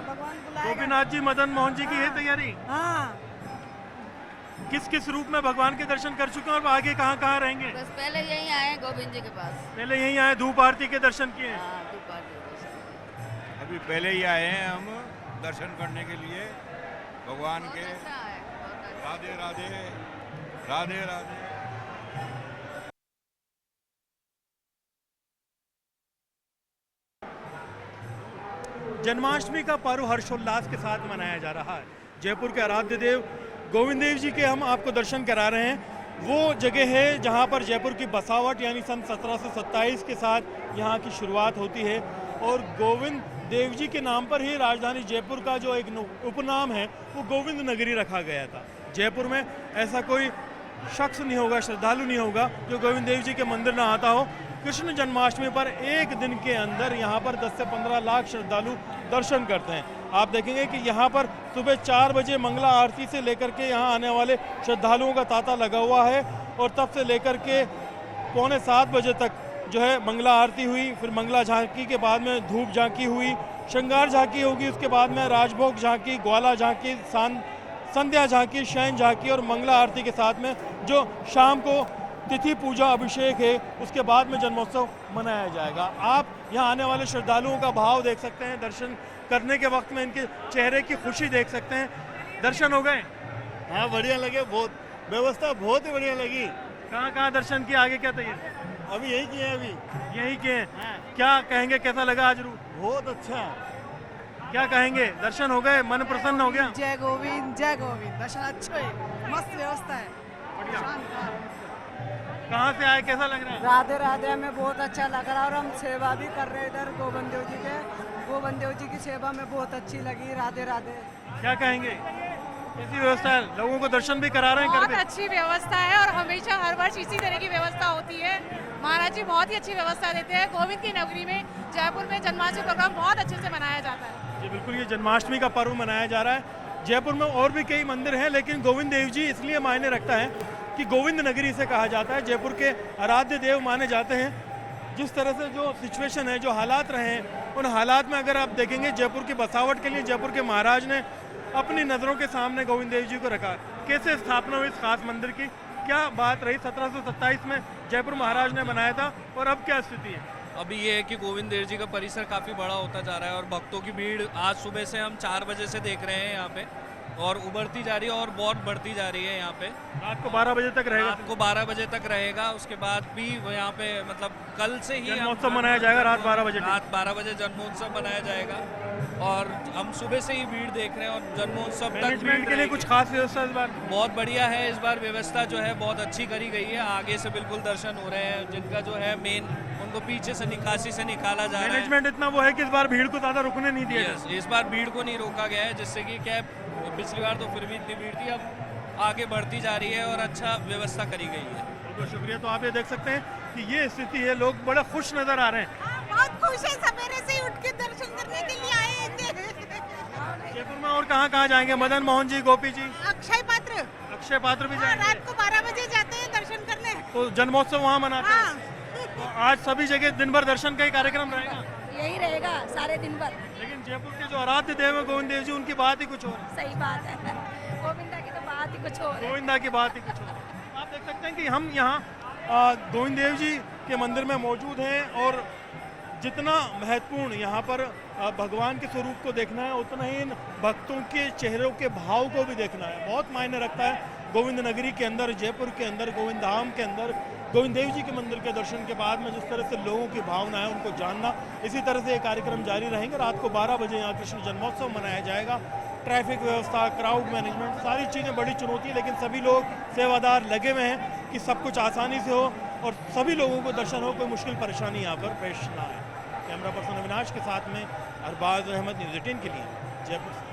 S8: भगवान बुलाएगा।
S1: गोपीनाथ जी, मदन मोहन जी की है तैयारी?
S8: हाँ।
S1: किस किस रूप में भगवान के दर्शन कर चुके हैं और आगे कहाँ कहाँ रहेंगे?
S24: बस पहले यहीं आए गोविंद जी के पास,
S1: पहले यहीं आए, धूप आरती के दर्शन किए?
S24: धूप आरती के दर्शन।
S25: अभी पहले ही आए हैं हम,
S2: दर्शन करने के लिए भगवान के। राधे राधे, राधे राधे।
S1: जन्माष्टमी का पर्व हर्षोल्लास के साथ मनाया जा रहा है। जयपुर के आराध्य देव गोविंद देव जी के हम आपको दर्शन करा रहे हैं। वो जगह है जहाँ पर जयपुर की बसावट यानी सन 1727 के साथ यहाँ की शुरुआत होती है और गोविंद देव जी के नाम पर ही राजधानी जयपुर का जो एक उपनाम है वो गोविंद नगरी रखा गया था। जयपुर में ऐसा कोई शख्स नहीं होगा, श्रद्धालु नहीं होगा जो गोविंद देव जी के मंदिर ना आता हो। कृष्ण जन्माष्टमी पर एक दिन के अंदर यहाँ पर 10 से 15 लाख श्रद्धालु दर्शन करते हैं। आप देखेंगे कि यहाँ पर सुबह 4 बजे मंगला आरती से लेकर के यहाँ आने वाले श्रद्धालुओं का तांता लगा हुआ है और तब से लेकर के पौने 7 बजे तक जो है मंगला आरती हुई, फिर मंगला झांकी के बाद में धूप झांकी हुई, श्रृंगार झांकी होगी, उसके बाद में राजभोग झांकी, ग्वाला झांकी, संध्या झांकी, शयन झांकी और मंगला आरती के साथ में जो शाम को तिथि पूजा अभिषेक है उसके बाद में जन्मोत्सव मनाया जाएगा। आप यहाँ आने वाले श्रद्धालुओं का भाव देख सकते हैं, दर्शन करने के वक्त में इनके चेहरे की खुशी देख सकते हैं। दर्शन हो गए?
S6: हाँ बढ़िया लगे, बहुत व्यवस्था बहुत ही बढ़िया लगी।
S1: कहाँ दर्शन किए, आगे क्या तैयारी?
S6: अभी यही किए, अभी
S1: यही किए। क्या कहेंगे, कैसा लगा आज?
S6: बहुत अच्छा।
S1: क्या कहेंगे, दर्शन हो गए, मन प्रसन्न हो गया?
S7: जय गोविंद, जय गोविंद। दर्शन अच्छे है, मस्त व्यवस्था है,
S1: बढ़िया। कहाँ से आए, कैसा लग रहा है?
S7: राधे राधे, हमें बहुत अच्छा लग रहा है और हम सेवा भी कर रहे हैं इधर गोविंद देव जी के। गोविंद देव जी की सेवा में बहुत अच्छी लगी। राधे राधे।
S1: क्या कहेंगे, कैसी व्यवस्था है? लोगों को दर्शन भी करा रहे हैं?
S9: बहुत अच्छी व्यवस्था है और हमेशा हर वर्ष इसी तरह की व्यवस्था होती है। महाराज जी बहुत ही अच्छी व्यवस्था देते हैं। गोविंद की नगरी में जयपुर में जन्माष्टमी प्रोग्राम बहुत अच्छे से मनाया जाता है।
S1: जी बिल्कुल, ये जन्माष्टमी का पर्व मनाया जा रहा है। जयपुर में और भी कई मंदिर हैं लेकिन गोविंद देव जी इसलिए मायने रखता है कि गोविंद नगरी से कहा जाता है, जयपुर के आराध्य देव माने जाते हैं। जिस तरह से जो सिचुएशन है, जो हालात रहे हैं, उन हालात में अगर आप देखेंगे जयपुर की बसावट के लिए जयपुर के महाराज ने अपनी नज़रों के सामने गोविंद देव जी को रखा। कैसे स्थापना हुई इस खास मंदिर की, क्या बात रही, 1727 में जयपुर महाराज ने बनाया था और अब क्या स्थिति है?
S25: अभी ये है कि गोविंद देव जी का परिसर काफ़ी बड़ा होता जा रहा है और भक्तों की भीड़ आज सुबह से हम 4 बजे से देख रहे हैं यहाँ पे और उभरती जा रही है और बहुत बढ़ती जा रही है। यहाँ पे
S1: रात को 12 बजे तक रहेगा।
S25: रात को 12 बजे तक रहेगा। उसके बाद भी यहाँ पे मतलब कल से ही
S1: जन्मोत्सव मनाया जाएगा। रात 12 बजे
S25: जन्मोत्सव मनाया जाएगा और हम सुबह से ही भीड़ देख रहे हैं और जन्मोत्सव तक
S1: मैनेजमेंट के लिए कुछ खास व्यवस्था इस बार?
S25: बहुत बढ़िया है। इस बार व्यवस्था जो है बहुत अच्छी करी गई है। आगे से बिल्कुल दर्शन हो रहे हैं, जिनका जो है मेन उनको पीछे से निकासी से निकाला जा रहा है।
S1: मैनेजमेंट इतना वो है कि इस बार भीड़ को ज़्यादा रुकने नहीं दिया
S25: गया। इस बार भीड़ को नहीं रोका गया है, जिससे कि क्या पिछली बार तो फिर भी इतनी भीड़ थी, अब आगे बढ़ती जा रही है और अच्छा व्यवस्था करी गई है।
S1: बहुत शुक्रिया। तो आप ये देख सकते हैं कि ये स्थिति है, लोग बड़ा खुश नजर आ रहे हैं।
S7: बहुत खुश है, सवेरे से उठ के दर्शन करने के लिए आए हैं।
S1: जयपुर में और कहाँ जाएंगे? मदन मोहन जी, गोपी जी,
S7: अक्षय पात्र
S1: भी जाएंगे।
S7: रात को 12 बजे जाते हैं दर्शन करने।
S1: तो जन्मोत्सव वहाँ मनाते हैं। तो आज सभी जगह दिन भर दर्शन का ही कार्यक्रम रहेगा?
S7: यही रहेगा सारे दिन भर।
S1: लेकिन जयपुर के जो आराध्य देव है गोविंद देव जी, उनकी बात ही कुछ और है।
S7: सही बात है, गोविंदा की तो बात ही कुछ और है।
S1: गोविंदा की बात ही कुछ और है। आप देख सकते हैं कि हम यहाँ गोविंद देव जी के मंदिर में मौजूद हैं और जितना महत्वपूर्ण यहाँ पर भगवान के स्वरूप को देखना है, उतना ही इन भक्तों के चेहरों के भाव को भी देखना है। बहुत मायने रखता है गोविंद नगरी के अंदर, जयपुर के अंदर, गोविंद धाम के अंदर गोविंद देव जी के मंदिर के दर्शन के बाद में जिस तरह से लोगों की भावना है उनको जानना। इसी तरह से ये कार्यक्रम जारी रहेंगे। रात को 12 बजे यहाँ कृष्ण जन्मोत्सव मनाया जाएगा। ट्रैफिक व्यवस्था, क्राउड मैनेजमेंट, सारी चीज़ें बड़ी चुनौती है, लेकिन सभी लोग सेवादार लगे हुए हैं कि सब कुछ आसानी से हो और सभी लोगों को दर्शन हो, कोई मुश्किल परेशानी यहाँ पर पेश ना आए। कैमरा पर्सन अविनाश के साथ में अरबाज अहमद, न्यूज़ 18 के लिए जयपुर से।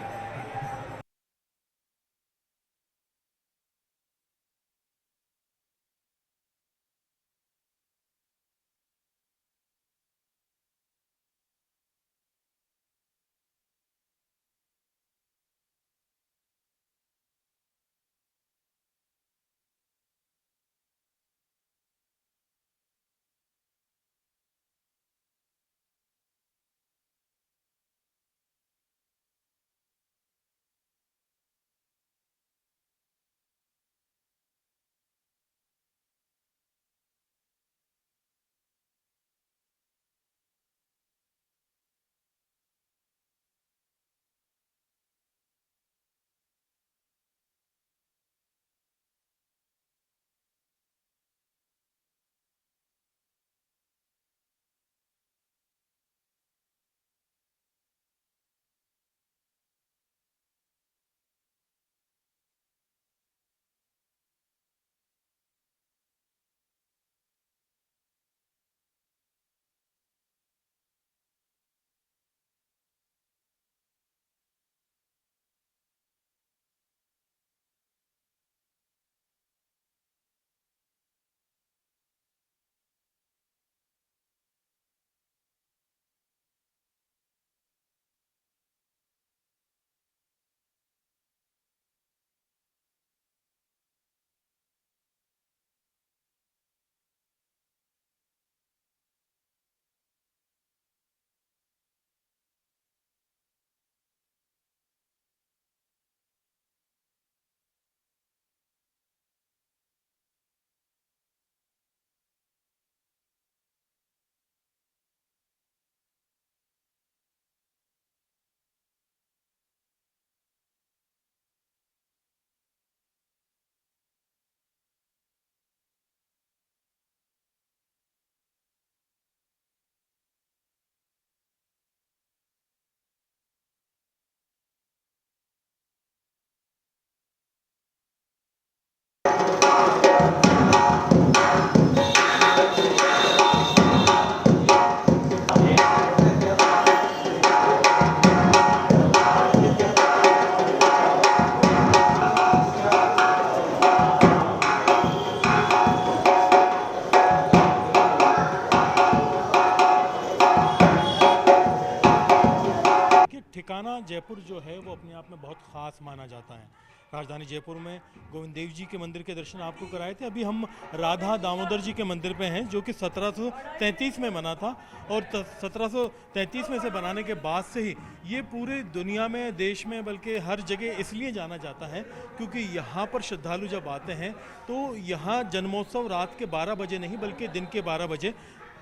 S1: ठिकाना जयपुर जो है वो अपने आप में बहुत ख़ास माना जाता है। राजधानी जयपुर में गोविंद देव जी के मंदिर के दर्शन आपको कराए थे। अभी हम राधा दामोदर जी के मंदिर पे हैं, जो कि 1733 में बना था, और 1733 में से बनाने के बाद से ही ये पूरे दुनिया में, देश में, बल्कि हर जगह इसलिए जाना जाता है क्योंकि यहाँ पर श्रद्धालु जब आते हैं तो यहाँ जन्मोत्सव रात के 12 बजे नहीं बल्कि दिन के 12 बजे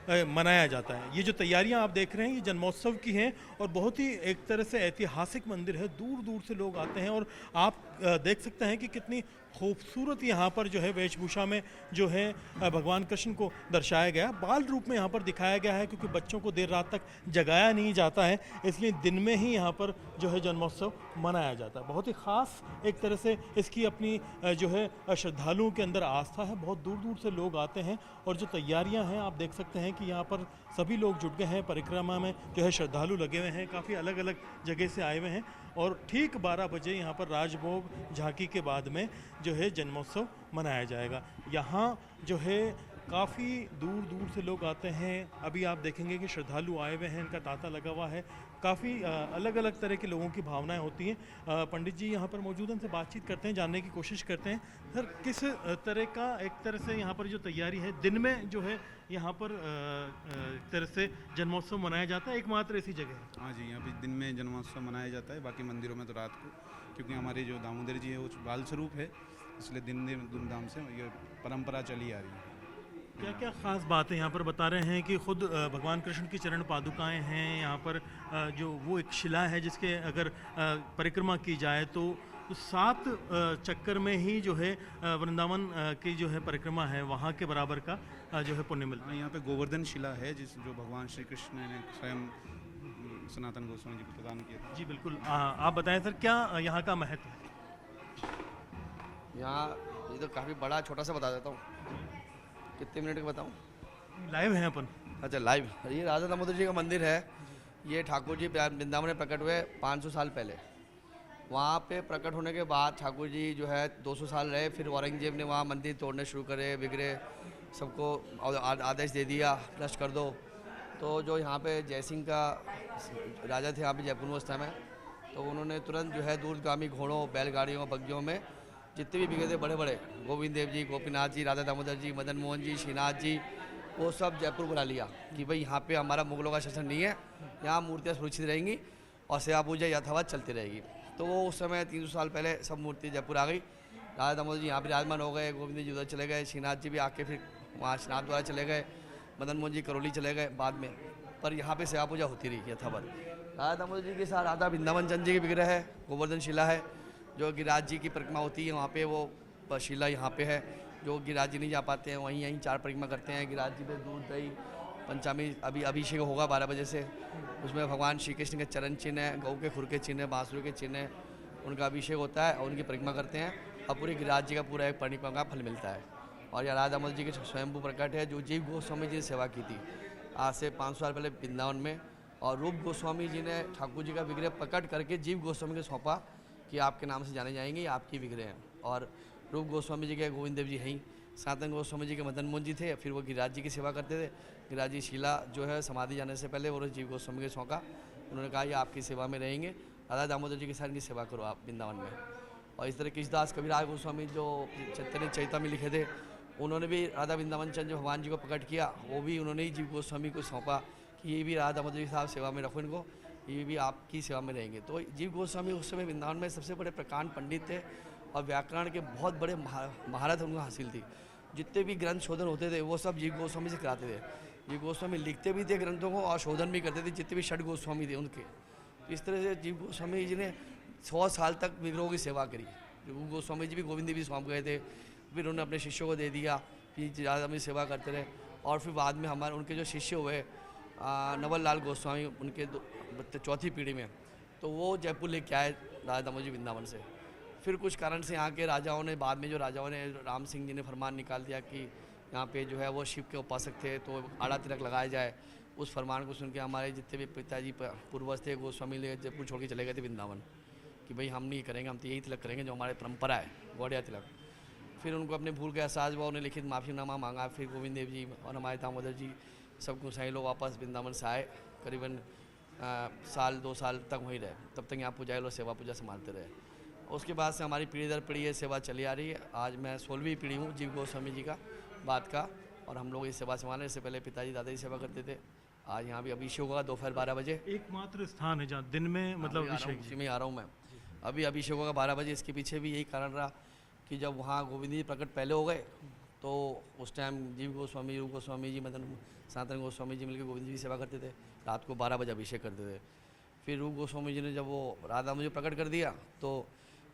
S1: मनाया जाता है। ये जो तैयारियां आप देख रहे हैं ये जन्मोत्सव की हैं और बहुत ही एक तरह से ऐतिहासिक मंदिर है। दूर दूर से लोग आते हैं और आप देख सकते हैं कि कितनी खूबसूरत यहाँ पर जो है वेशभूषा में जो है भगवान कृष्ण को दर्शाया गया, बाल रूप में यहाँ पर दिखाया गया है, क्योंकि बच्चों को देर रात तक जगाया नहीं जाता है, इसलिए दिन में ही यहाँ पर जो है जन्मोत्सव मनाया जाता है। बहुत ही ख़ास एक तरह से इसकी अपनी जो है श्रद्धालुओं के अंदर आस्था है। बहुत दूर दूर से लोग आते हैं और जो तैयारियाँ हैं आप देख सकते हैं कि यहाँ पर सभी लोग जुट गए हैं। परिक्रमा में जो है श्रद्धालु लगे हुए हैं, काफ़ी अलग अलग जगह से आए हुए हैं, और ठीक 12 बजे यहाँ पर राजभोग झांकी के बाद में जो है जन्मोत्सव मनाया जाएगा। यहाँ जो है काफ़ी दूर दूर से लोग आते हैं। अभी आप देखेंगे कि श्रद्धालु आए हुए हैं, इनका तांता लगा हुआ है। काफ़ी अलग अलग तरह के लोगों की भावनाएं होती हैं। पंडित जी यहाँ पर मौजूद हैं, उनसे बातचीत करते हैं, जानने की कोशिश करते हैं सर किस तरह का एक तरह से यहाँ पर जो तैयारी है दिन में जो है यहाँ पर एक तरह से जन्मोत्सव मनाया जाता है, एकमात्र ऐसी जगह है।
S5: हाँ जी, यहाँ पे दिन में जन्मोत्सव मनाया जाता है, बाकी मंदिरों में तो रात को, क्योंकि हमारे जो दामोदर जी है वो बाल स्वरूप है, इसलिए दिन में धूमधाम से ये परंपरा चली आ रही है।
S1: क्या क्या ख़ास बात है यहाँ पर बता रहे हैं कि खुद भगवान कृष्ण की चरण पादुकाएं हैं यहाँ पर, जो वो एक शिला है जिसके अगर परिक्रमा की जाए तो 7 चक्कर में ही जो है वृंदावन की जो है परिक्रमा है वहाँ के बराबर का जो है पुण्य मिलता है।
S5: यहाँ पे गोवर्धन शिला है जो भगवान श्री कृष्ण ने स्वयं सनातन गोस्वामी जी को प्रदान किया।
S1: जी बिल्कुल, आप बताएं सर क्या यहाँ का महत्व है?
S10: यहाँ ये तो काफ़ी बड़ा, छोटा सा बता देता हूँ। कितने मिनट का बताऊँ?
S1: लाइव हैं अपन।
S10: अच्छा लाइव। ये राधा दामोदर जी का मंदिर है। ये ठाकुर जी वृंदावन में प्रकट हुए 500 साल पहले। वहाँ पे प्रकट होने के बाद ठाकुर जी जो है 200 साल रहे, फिर औरंगजेब ने वहाँ मंदिर तोड़ने शुरू करे, बिगड़े, सबको आदेश दे दिया नष्ट कर दो। तो जो यहाँ पे जयसिंह का राजा थे यहाँ पे जयपुर में उस समय, तो उन्होंने तुरंत जो है दूरगामी घोड़ों, बैलगाड़ियों, बग्गियों में जितने भी बिगड़े थे बड़े बड़े, गोविंद देव जी, गोपीनाथ जी, राधा दामोदर जी, मदन मोहन जी, श्रीनाथ जी, वो सब जयपुर बुला लिया कि भाई यहाँ पे हमारा मुगलों का शासन नहीं है, यहाँ मूर्तियाँ सुरक्षित रहेंगी और सेवा पूजा यथावत चलती रहेगी। तो वो उस समय 300 साल पहले सब मूर्ति जयपुर आ गई। राधा दामोदर जी यहाँ पर विराजमान हो गए, गोविंद जी उधर चले गए, श्रीनाथ जी भी आके फिर वहाँ श्रीनाथ द्वारा चले गए, मदन मोहन जी करौली चले गए बाद में, पर यहाँ पे सेवा पूजा होती रही यथावत। राधा दामोदर जी के साथ राधा वृंदावन चंद जी के विग्रह है, गोवर्धन शिला है, जो गिरिराज जी की परिक्रमा होती है वहाँ पे वो शिला यहाँ पे है। जो गिरिराज जी नहीं जा पाते हैं वहीं यहीं 4 परिक्रमा करते हैं। गिरिराज जी पे दूध दही पंचामी अभी अभिषेक होगा 12 बजे से, उसमें भगवान श्री कृष्ण के चरण चिन्ह है, गऊ के खुर के चिन्ह है, बांसुरी के चिन्ह है, उनका अभिषेक होता है और उनकी परिक्रमा करते हैं और पूरे गिरिराज जी का पूरा एक परिक्रमा का फल मिलता है। और यह राधा दामोदर जी के स्वयंभू प्रकट है जो जीव गोस्वामी जी ने सेवा की थी आज से 500 साल पहले वृंदावन में, और रूप गोस्वामी जी ने ठाकुर जी का विग्रह प्रकट करके जीव गोस्वामी को सौंपा कि आपके नाम से जाने जाएंगे, आपकी विग्रह हैं। और रूप गोस्वामी जी के गोविंद देव जी हैं, सनातन गोस्वामी जी के मदन मोहन जी थे, फिर वो गिरिराज जी की सेवा करते थे। गिरिराज जी शिला जो है समाधि जाने से पहले वो जीव गोस्वामी को सौंपा, उन्होंने कहा ये आपकी सेवा में रहेंगे, राधा दामोदर जी के साथ इनकी सेवा करो आप वृंदावन में। और इस तरह कृष्णदास कबीरदास गोस्वामी जो चैतन्य चरिता में लिखे थे, उन्होंने भी राधा वृंदावन चंद जो भगवान जी को प्रकट किया, वो भी उन्होंने ही जीव गोस्वामी को सौंपा कि ये भी राधा दामोदर जी साहब सेवा में रखो इनको, ये भी आपकी सेवा में रहेंगे। तो जीव गोस्वामी उस समय वृंदावन में सबसे बड़े प्रकांड पंडित थे और व्याकरण के बहुत बड़े महारत उनको हासिल थी। जितने भी ग्रंथ शोधन होते थे वो सब जीव गोस्वामी से कराते थे। जीव गोस्वामी लिखते भी थे ग्रंथों को और शोधन भी करते थे, जितने भी 6 गोस्वामी थे उनके। इस तरह से जीव गोस्वामी जी ने 100 साल तक विग्रहों की सेवा करी। जीव गोस्वामी जी भी गोविंद देव जी सौंप गए थे, फिर उन्होंने अपने शिष्यों को दे दिया कि ज़्यादा में सेवा करते रहे। और फिर बाद में हमारे उनके जो शिष्य हुए नवल लाल गोस्वामी, उनके 4थी पीढ़ी में, तो वो जयपुर लेके आए राधा दामोदर जी वृंदावन से। फिर कुछ कारण से यहाँ के राजाओं ने, बाद में जो राजाओं ने, राम सिंह जी ने फरमान निकाल दिया कि यहाँ पे जो है वो शिव के उपासक थे तो आड़ा तिलक लगाया जाए। उस फरमान को सुन के हमारे जितने भी पिताजी पूर्वज थे गोस्वामी ले जयपुर छोड़ के चले गए थे वृंदावन कि भाई हम नहीं करेंगे, हम तो यही तिलक करेंगे जो हमारे परंपरा है, गौड़िया तिलक। फिर उनको अपने भूल का एहसास हुआ, उन्हें लिखित माफ़ीनामा मांगा। फिर गोविंद देव जी और हमारे दामोदर जी सब गोसाई लोग वापस वृंदावन से आए। करीबन साल 2 साल तक वहीं रहे, तब तक यहाँ पुजारी लोग सेवा पूजा संभालते रहे। उसके बाद से हमारी पीढ़ी दर पीढ़ी ये सेवा चली आ रही है। आज मैं 16वीं पीढ़ी हूँ जीव गोस्वामी जी का बाद का, और हम लोग ये सेवा संभालें। इससे पहले पिताजी दादाजी सेवा करते थे। आज यहाँ भी अभिषेक होगा दोपहर 12 बजे।
S1: एकमात्र स्थान है जहाँ दिन में मतलब अभिषेक,
S10: उसी में आ रहा हूँ मैं। अभी अभिषेक होगा 12 बजे। इसके पीछे भी यही कारण रहा कि जब वहाँ गोविंद जी प्रकट पहले हो गए तो उस टाइम जीव गोस्वामी, रूप गोस्वामी जी, मदन सनातन गोस्वामी जी मिलकर गोविंद जी की सेवा करते थे। रात को 12 बजे अभिषेक करते थे। फिर रूप गोस्वामी जी ने जब वो राधा मुझे प्रकट कर दिया तो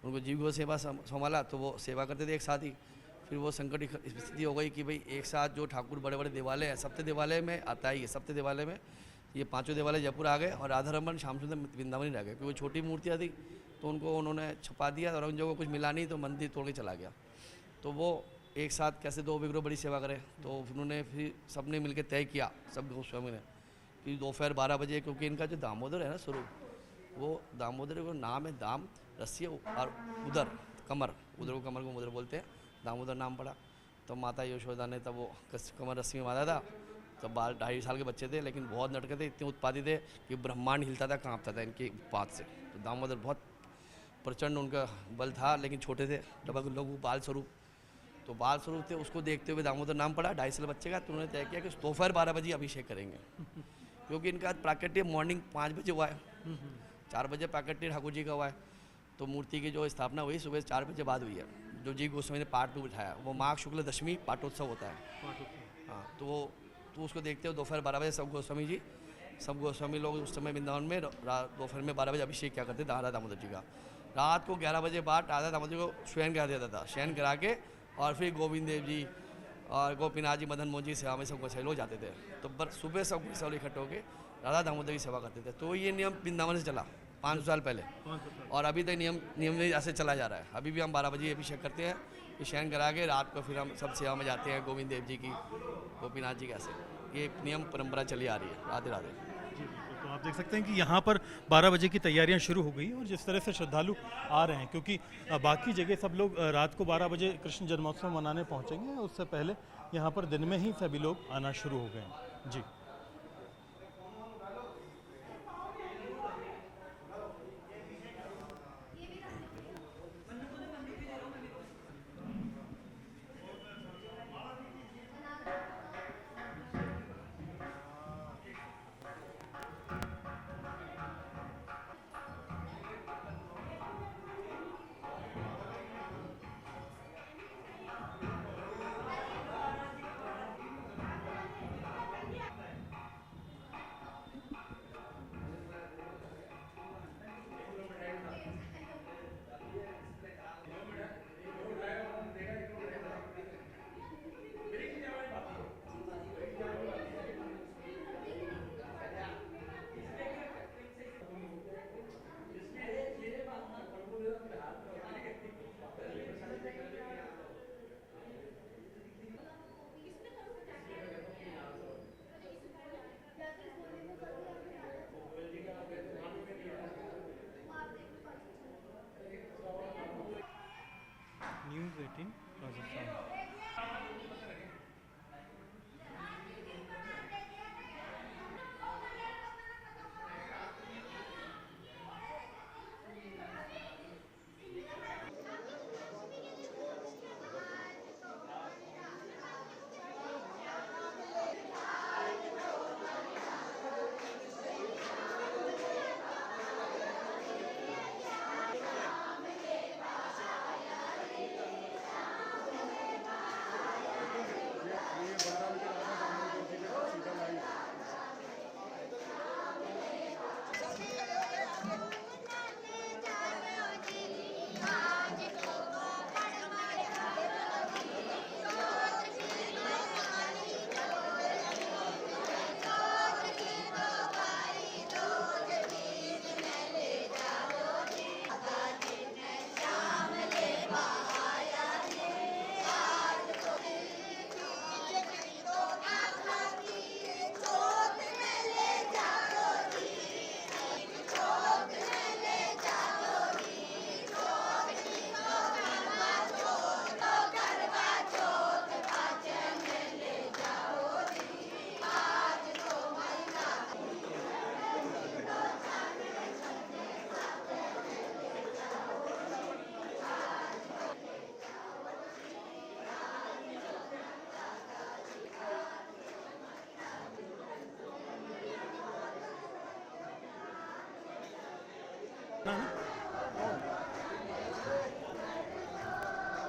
S10: उनको जीव गो सेवा संभाला, तो वो सेवा करते थे एक साथ ही। फिर वो संकट स्थिति हो गई कि भाई एक साथ जो ठाकुर बड़े बड़े देवालय हैं, सप्त देवालय में आता ही है, सप्त देवालय में ये 5 देवालय जयपुर आ गए और राधा रमन श्याम सुंदर वृंदावन ही रह गए, क्योंकि छोटी मूर्तियाँ थी तो उनको उन्होंने छुपा दिया और औरंगजेब को कुछ मिला नहीं तो मंदिर तोड़ के चला गया। तो वो एक साथ कैसे 2 विग्रह बड़ी सेवा करें, तो उन्होंने फिर सबने मिलकर तय किया, सब गोस्वामी ने, कि दोपहर 12 बजे, क्योंकि इनका जो दामोदर है ना स्वरूप, वो दामोदर को नाम है दाम रस्सी और उदर कमर, उधर को कमर को उधर बोलते हैं, दामोदर नाम पड़ा। तो माता यशोदा ने तब वो कमर रस्सी में बांधा था। तब 2.5 साल के बच्चे थे, लेकिन बहुत नटके थे, इतने उत्पादी थे कि ब्रह्मांड हिलता था, कांपता था इनके उत्पाद से। तो दामोदर बहुत प्रचंड उनका बल था, लेकिन छोटे थे, लगभग लोग बाल स्वरूप, तो बाल स्वरूप थे, उसको देखते हुए दामोदर नाम पड़ा। 2.5 साल बच्चे का। तो उन्होंने तय किया कि दोपहर 12 बजे अभिषेक करेंगे, क्योंकि इनका प्राकट्य मॉर्निंग 5 बजे हुआ है, 4 बजे प्राकट्य ठाकुर जी का हुआ है। तो मूर्ति की जो स्थापना हुई सुबह 4 बजे बाद हुई है। जो जीव गोस्वामी ने पाठ में बिठाया, वो माघ शुक्ल दशमी पाठोत्सव होता है। हाँ, तो उसको देखते हुए दोपहर 12 बजे सब गोस्वामी लोग उस समय वृंदावन में दोपहर में 12 बजे अभिषेक क्या करते थे राधा दामोदर जी का। रात को 11 बजे बाद राधा दामोदर जी को शयन करा देता था, शयन करा के और फिर गोविंद देव जी और गोपीनाथ जी, मदन मोहन जी सेवा में सब गोसाई लोग जाते थे। तो सुबह सब गोसाई इकट्ठे होकर राधा दामोदर की सेवा करते थे। तो ये नियम वृंदावन से चला 500 साल पहले, और अभी तक नियम में ऐसे चला जा रहा है। अभी भी हम 12 बजे अभिषेक करते हैं, फिर शयन करा के रात को फिर हम सब सेवा में जाते हैं, गोविंद देव जी की, गोपीनाथ जी कैसे, ये नियम परंपरा चली आ रही है। राधे राधे।
S1: तो आप देख सकते हैं कि यहाँ पर 12 बजे की तैयारियाँ शुरू हो गई और जिस तरह से श्रद्धालु आ रहे हैं, क्योंकि बाकी जगह सब लोग रात को 12 बजे कृष्ण जन्मोत्सव मनाने पहुँचेंगे, उससे पहले यहाँ पर दिन में ही सभी लोग आना शुरू हो गए हैं। जी।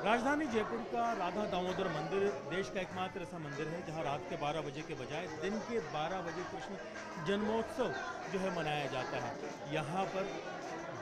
S1: राजधानी जयपुर का राधा दामोदर मंदिर देश का एकमात्र ऐसा मंदिर है जहां रात के 12 बजे के बजाय दिन के 12 बजे कृष्ण जन्मोत्सव जो है मनाया जाता है। यहाँ पर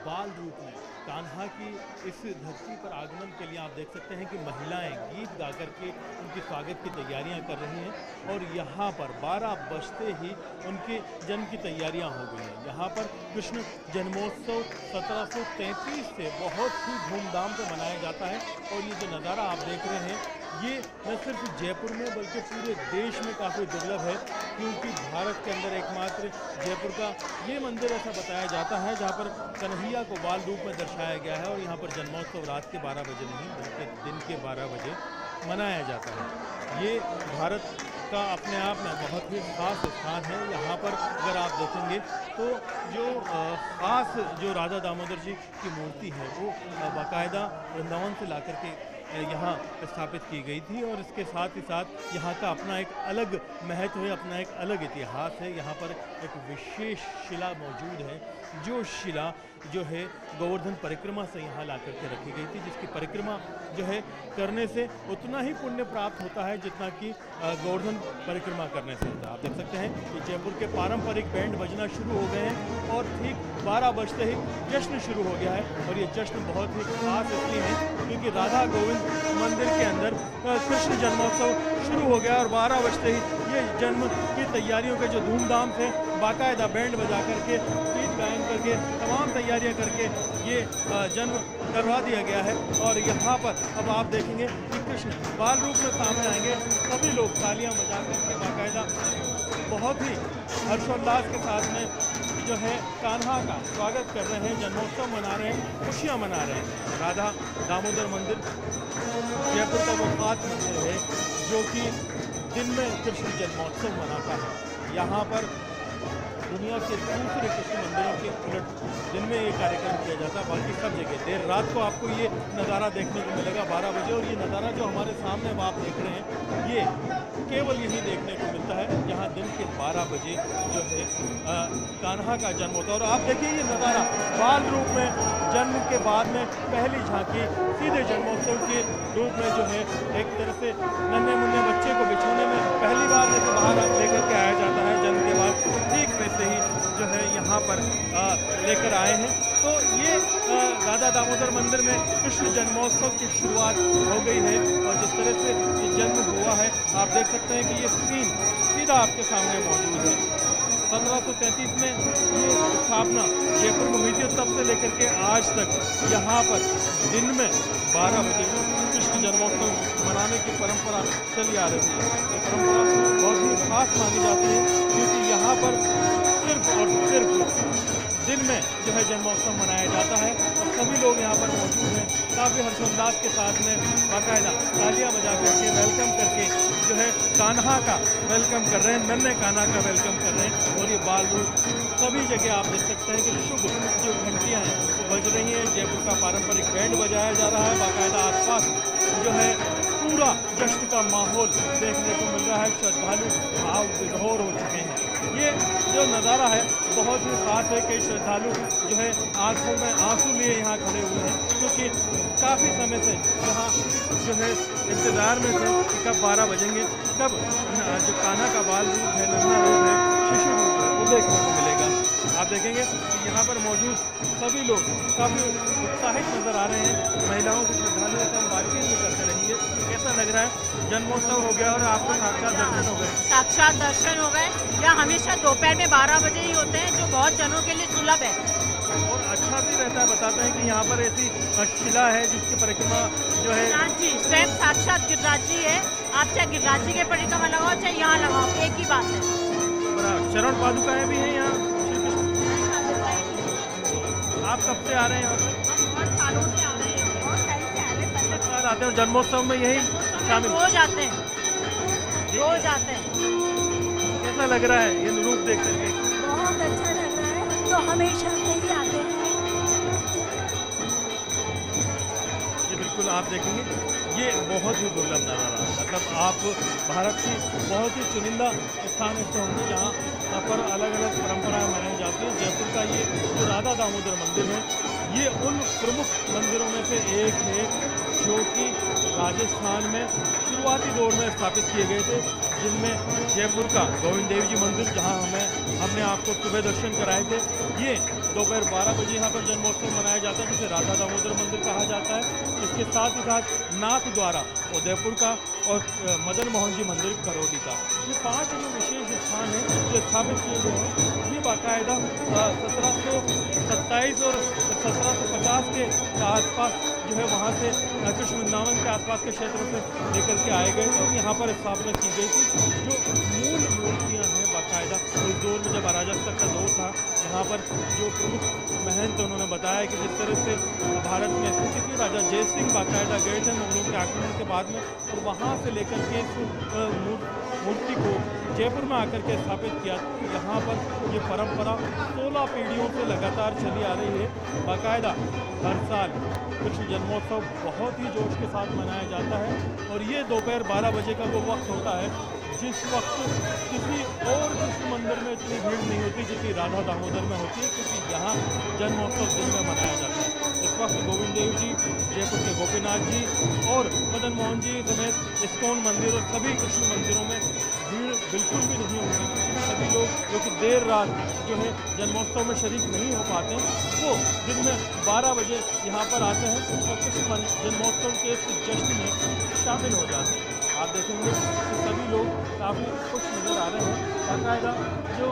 S1: बाल रूप में कान्हा की इस धरती पर आगमन के लिए आप देख सकते हैं कि महिलाएं गीत गा करके उनके स्वागत की तैयारियां कर रही हैं और यहाँ पर 12 बजते ही उनके जन्म की तैयारियां हो गई हैं। यहाँ पर कृष्ण जन्मोत्सव 1733 से बहुत ही धूमधाम से मनाया जाता है और ये जो नज़ारा आप देख रहे हैं ये न सिर्फ जयपुर में बल्कि पूरे देश में काफ़ी दुर्लभ है, क्योंकि भारत के अंदर एकमात्र जयपुर का ये मंदिर ऐसा बताया जाता है जहाँ पर कन्हैया को बाल रूप में दर्शाया गया है और यहाँ पर जन्मोत्सव रात के 12 बजे नहीं बल्कि दिन के 12 बजे मनाया जाता है। ये भारत का अपने आप में बहुत ही खास स्थान है। यहाँ पर अगर आप देखेंगे तो जो खास जो राधा दामोदर जी की मूर्ति है वो बाकायदा वृंदावन से ला करके यहाँ स्थापित की गई थी और इसके साथ ही साथ यहाँ का अपना एक अलग महत्व है, अपना एक अलग इतिहास है। यहाँ पर एक विशेष शिला मौजूद है जो शिला जो है गोवर्धन परिक्रमा से यहाँ ला करके रखी गई थी, जिसकी परिक्रमा जो है करने से उतना ही पुण्य प्राप्त होता है जितना कि गोवर्धन परिक्रमा करने से होता है। आप देख सकते हैं कि जयपुर के पारंपरिक बैंड बजना शुरू हो गए हैं और ठीक 12 बजते ही जश्न शुरू हो गया है और ये जश्न बहुत ही खास इसलिए है क्योंकि राधा गोविंद मंदिर के अंदर कृष्ण जन्मोत्सव शुरू हो गया और 12 बजते ही ये जन्म की तैयारियों के जो धूमधाम से बाकायदा बैंड बजा करके गीत गायन करके तमाम तैयारियां करके ये जन्म करवा दिया गया है। और यहाँ पर अब आप देखेंगे कि कृष्ण बाल रूप में सामने आएंगे, सभी लोग तालियां बजा करके बाकायदा बहुत ही हर्षोल्लास के साथ में जो है कान्हा का स्वागत कर रहे हैं, जन्मोत्सव मना रहे हैं, खुशियाँ मना रहे हैं। राधा दामोदर मंदिर जयपुर का वो खास मंदिर है जो कि दिन में कृष्ण जन्मोत्सव मनाता है। यहाँ पर दुनिया के दूसरे कृष्ण मंदिरों के उलट दिन में ये कार्यक्रम किया जाता है, बाकी सब जगह देर रात को आपको ये नज़ारा देखने को मिलेगा 12 बजे। और ये नज़ारा जो हमारे सामने आप देख रहे हैं ये केवल यही देखने को मिलता है जहाँ दिन के 12 बजे जो है कान्हा का जन्म होता है। और आप देखिए ये नज़ारा बाल रूप में जन्म के बाद में पहली झांकी सीधे जन्मोत्सव के रूप में जो है एक तरह से नन्हे मुन्ने बच्चे को बिछोने में पहली बार जैसे बाहर लेकर के आया जाता है जन्म के बाद, ठीक वैसे ही जो है यहाँ पर लेकर आए हैं। तो ये राधा दामोदर मंदिर में कृष्ण जन्मोत्सव की शुरुआत हो गई है और जिस तरह से ये जन्म हुआ है आप देख सकते हैं कि ये सीन सीधा आपके सामने मौजूद है। 1733 में ये स्थापना जयपुर में हुई थी, तब से लेकर के आज तक यहाँ पर दिन में 12 बजे कृष्ण जन्मोत्सव मनाने की परंपरा चली आ रही है। ये परंपरा बहुत ही खास मानी जाती है क्योंकि यहाँ पर सिर्फ और सिर्फ दिन में जो है जन्मोत्सव मनाया जाता है और सभी लोग यहाँ पर मौजूद हैं, काफ़ी हर्षोल्लास के साथ में बाकायदा तालियां बजा करके वेलकम करके जो है कान्हा का वेलकम कर रहे हैं, नन्हे कान्हा का वेलकम कर रहे हैं। और ये बाल रूप सभी जगह आप देख सकते हैं कि शुभ जो घंटियाँ हैं वो बज रही हैं, जयपुर का पारंपरिक बैंड बजाया जा रहा है, बाकायदा आसपास जो है पूरा जश्न का माहौल देखने को मिल रहा है, श्रद्धालु भाव विभोर हो चुके हैं। ये जो नज़ारा है बहुत ही खास है, कई श्रद्धालु जो है आंखों में आंसू लिए यहाँ खड़े हुए हैं क्योंकि काफ़ी समय से यहाँ जो है इंतज़ार में थे कि कब 12 बजेंगे, कब जो कान्हा का बाल रूप है, नन्हा रूप है, शिशु रूप है वो देखने को मिलेगा। आप देखेंगे कि यहाँ पर मौजूद सभी लोग काफ़ी उत्साहित नज़र आ रहे हैं। महिलाओं के श्रद्धालुओं से हम बातचीत भी करते रहेंगे। कैसा लग रहा है? जन्मोत्सव हो गया और आपको साक्षात दर्शन हो गए?
S4: साक्षात दर्शन हो गए। यहाँ हमेशा दोपहर में 12 बजे ही होते हैं जो बहुत जनों के लिए सुलभ है
S1: और अच्छा भी रहता है। बताते हैं कि यहाँ पर ऐसी शिला है जिसकी परिक्रमा जो है
S4: गिरिराज जी स्वयं साक्षात गिरिराज जी है। आप चाहे गिरिराज जी के परिक्रमा लगाओ चाहे यहाँ लगाओ, एक ही बात है।
S1: चरण पादुकाएं भी हैं यहाँ। आप कब से आ रहे हैं यहाँ पर?
S4: बहुत सालों से आ रहे हैं, बहुत टाइम से आ रहे हैं।
S1: आते हैं जन्मोत्सव में यही शामिल
S4: रोज आते हैं, रोज आते हैं।
S1: कैसा लग रहा है ये रूप देख करके?
S23: बहुत अच्छा लग रहा है, तो हमेशा से ही आते हैं।
S1: ये बिल्कुल आप देखेंगे ये बहुत ही दुर्लभ नज़ारा, मतलब आप भारत की बहुत ही चुनिंदा स्थान ऐसे होंगे जहाँ पर अलग अलग परंपराएं मनाई जाती हैं। जयपुर का ये जो राधा दामोदर मंदिर है ये उन प्रमुख मंदिरों में से एक है जो कि राजस्थान में शुरुआती दौर में स्थापित किए गए थे, जिनमें जयपुर का गोविंद देव जी मंदिर, जहां हमने आपको सुबह दर्शन कराए थे, ये दोपहर 12 बजे यहाँ पर जन्मोत्सव मनाया जाता है, जिसे राधा दामोदर मंदिर कहा जाता है। इसके साथ ही साथ नाथ द्वारा उदयपुर का और मदन मोहन जी मंदिर करौली का, ये 5 जो विशेष स्थान हैं जो स्थापित किए गए हैं, ये बाकायदा 1727 और 1750 के आसपास जो है वहाँ से कृष्ण वृंदावन के आसपास के क्षेत्रों से लेकर के आए गए थे और यहाँ पर स्थापना की गई थी। जो मूल मूर्तियाँ हैं बाकायदा उस दौर में जब अराजकता का दौर था, यहाँ पर जो प्रमुख महंत उन्होंने बताया कि जिस तरह से भारत में स्थिति थी, राजा जय सिंह बाकायदा गए थे मुगलों के आक्रमण के बाद में और वहाँ से लेकर के इस मूर्ति को जयपुर में आकर के स्थापित किया। यहाँ पर ये परंपरा 16 पीढ़ियों से लगातार चली आ रही है। बाकायदा हर साल कृष्ण जन्मोत्सव बहुत ही जोश के साथ मनाया जाता है और ये दोपहर 12 बजे का वो वक्त होता है जिस वक्त किसी और कृष्ण मंदिर में इतनी भीड़ नहीं होती जितनी राधा दामोदर में होती है, क्योंकि यहाँ जन्मोत्सव दिन में मनाया जाता है। इस वक्त गोविंद देव जी, जयपुर के गोपीनाथ जी और मदन मोहन जी समेत इस्कॉन मंदिर और सभी कृष्ण मंदिरों में भीड़ बिल्कुल भी नहीं होगी, क्योंकि सभी लोग जो कि देर रात जो है जन्मोत्सव में शरीक नहीं हो पाते हैं, वो दिन में 12 बजे यहाँ पर आते हैं और कृष्ण जन्मोत्सव के इस जश्न में शामिल हो जाते हैं। आप देखेंगे कि सभी लोग काफ़ी खुश नज़र आ रहे हैं। बाकायदा जो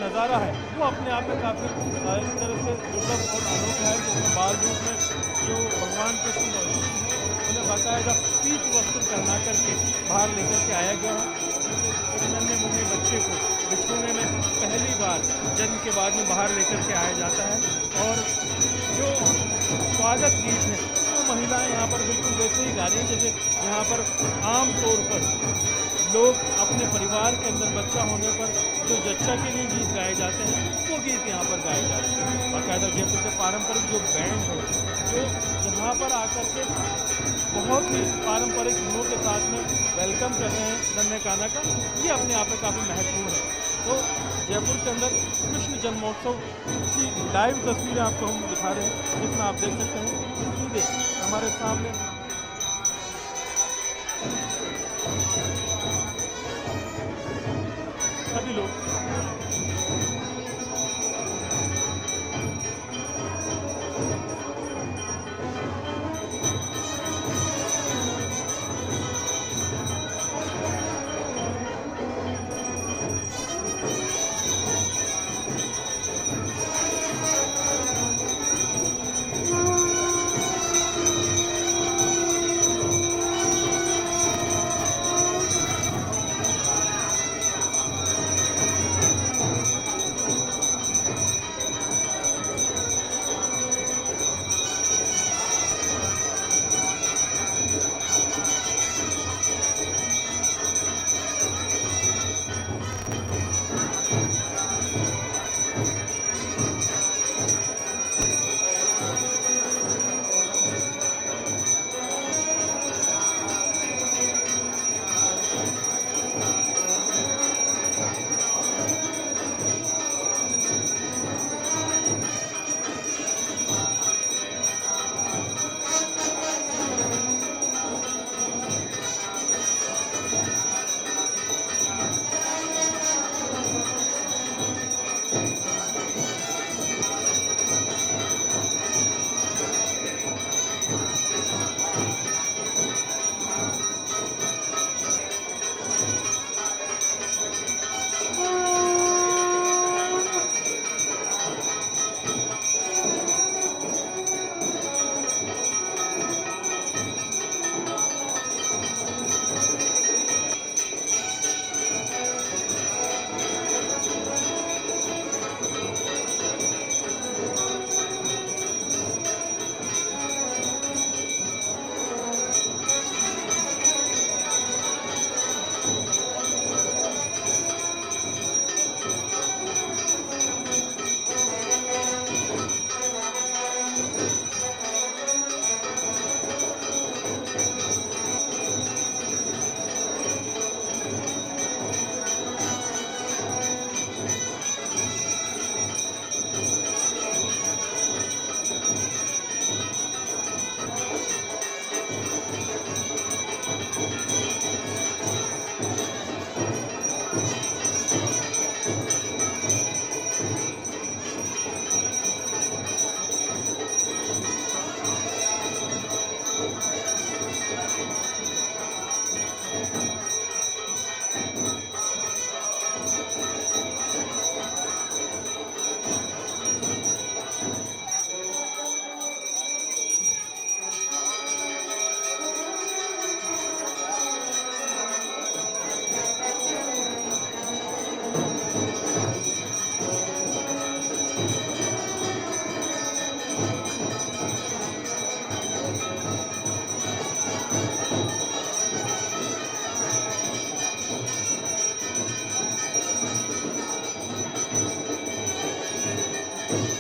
S1: नज़ारा है वो अपने आप में काफ़ी एक तरह से दुर्लभ और अनोखा है, जिसमें बाल रूप में जो भगवान कृष्ण मौजूद हैं उन्हें बाकायदा पीठ वस्त्र पहना करके बाहर लेकर के आया गया है। एक नन्हे मुन्ने बच्चे को बिछोने में पहली बार जन्म के बाद में बाहर लेकर के आया जाता है और जो स्वागत गीत है वो महिलाएं यहाँ पर बिल्कुल वैसे ही गा रही हैं जैसे यहाँ पर आम तौर पर लोग अपने परिवार के अंदर बच्चा होने पर जो जच्चा के लिए गीत गाए जाते हैं वो गीत यहाँ पर गाए जा रहे हैं। बाकायदा जयपुर के पारंपरिक जो बैंड है जो यहाँ पर आकर के बहुत ही पारंपरिक धुनों के साथ में वेलकम कर रहे हैं नन्हे कान्हा का, ये अपने आप में काफ़ी महत्वपूर्ण है। तो जयपुर के अंदर कृष्ण जन्मोत्सव की लाइव तस्वीरें आपको हम दिखा रहे हैं, जिसमें आप देख सकते हैं सीधे हमारे सामने सभी लोग है।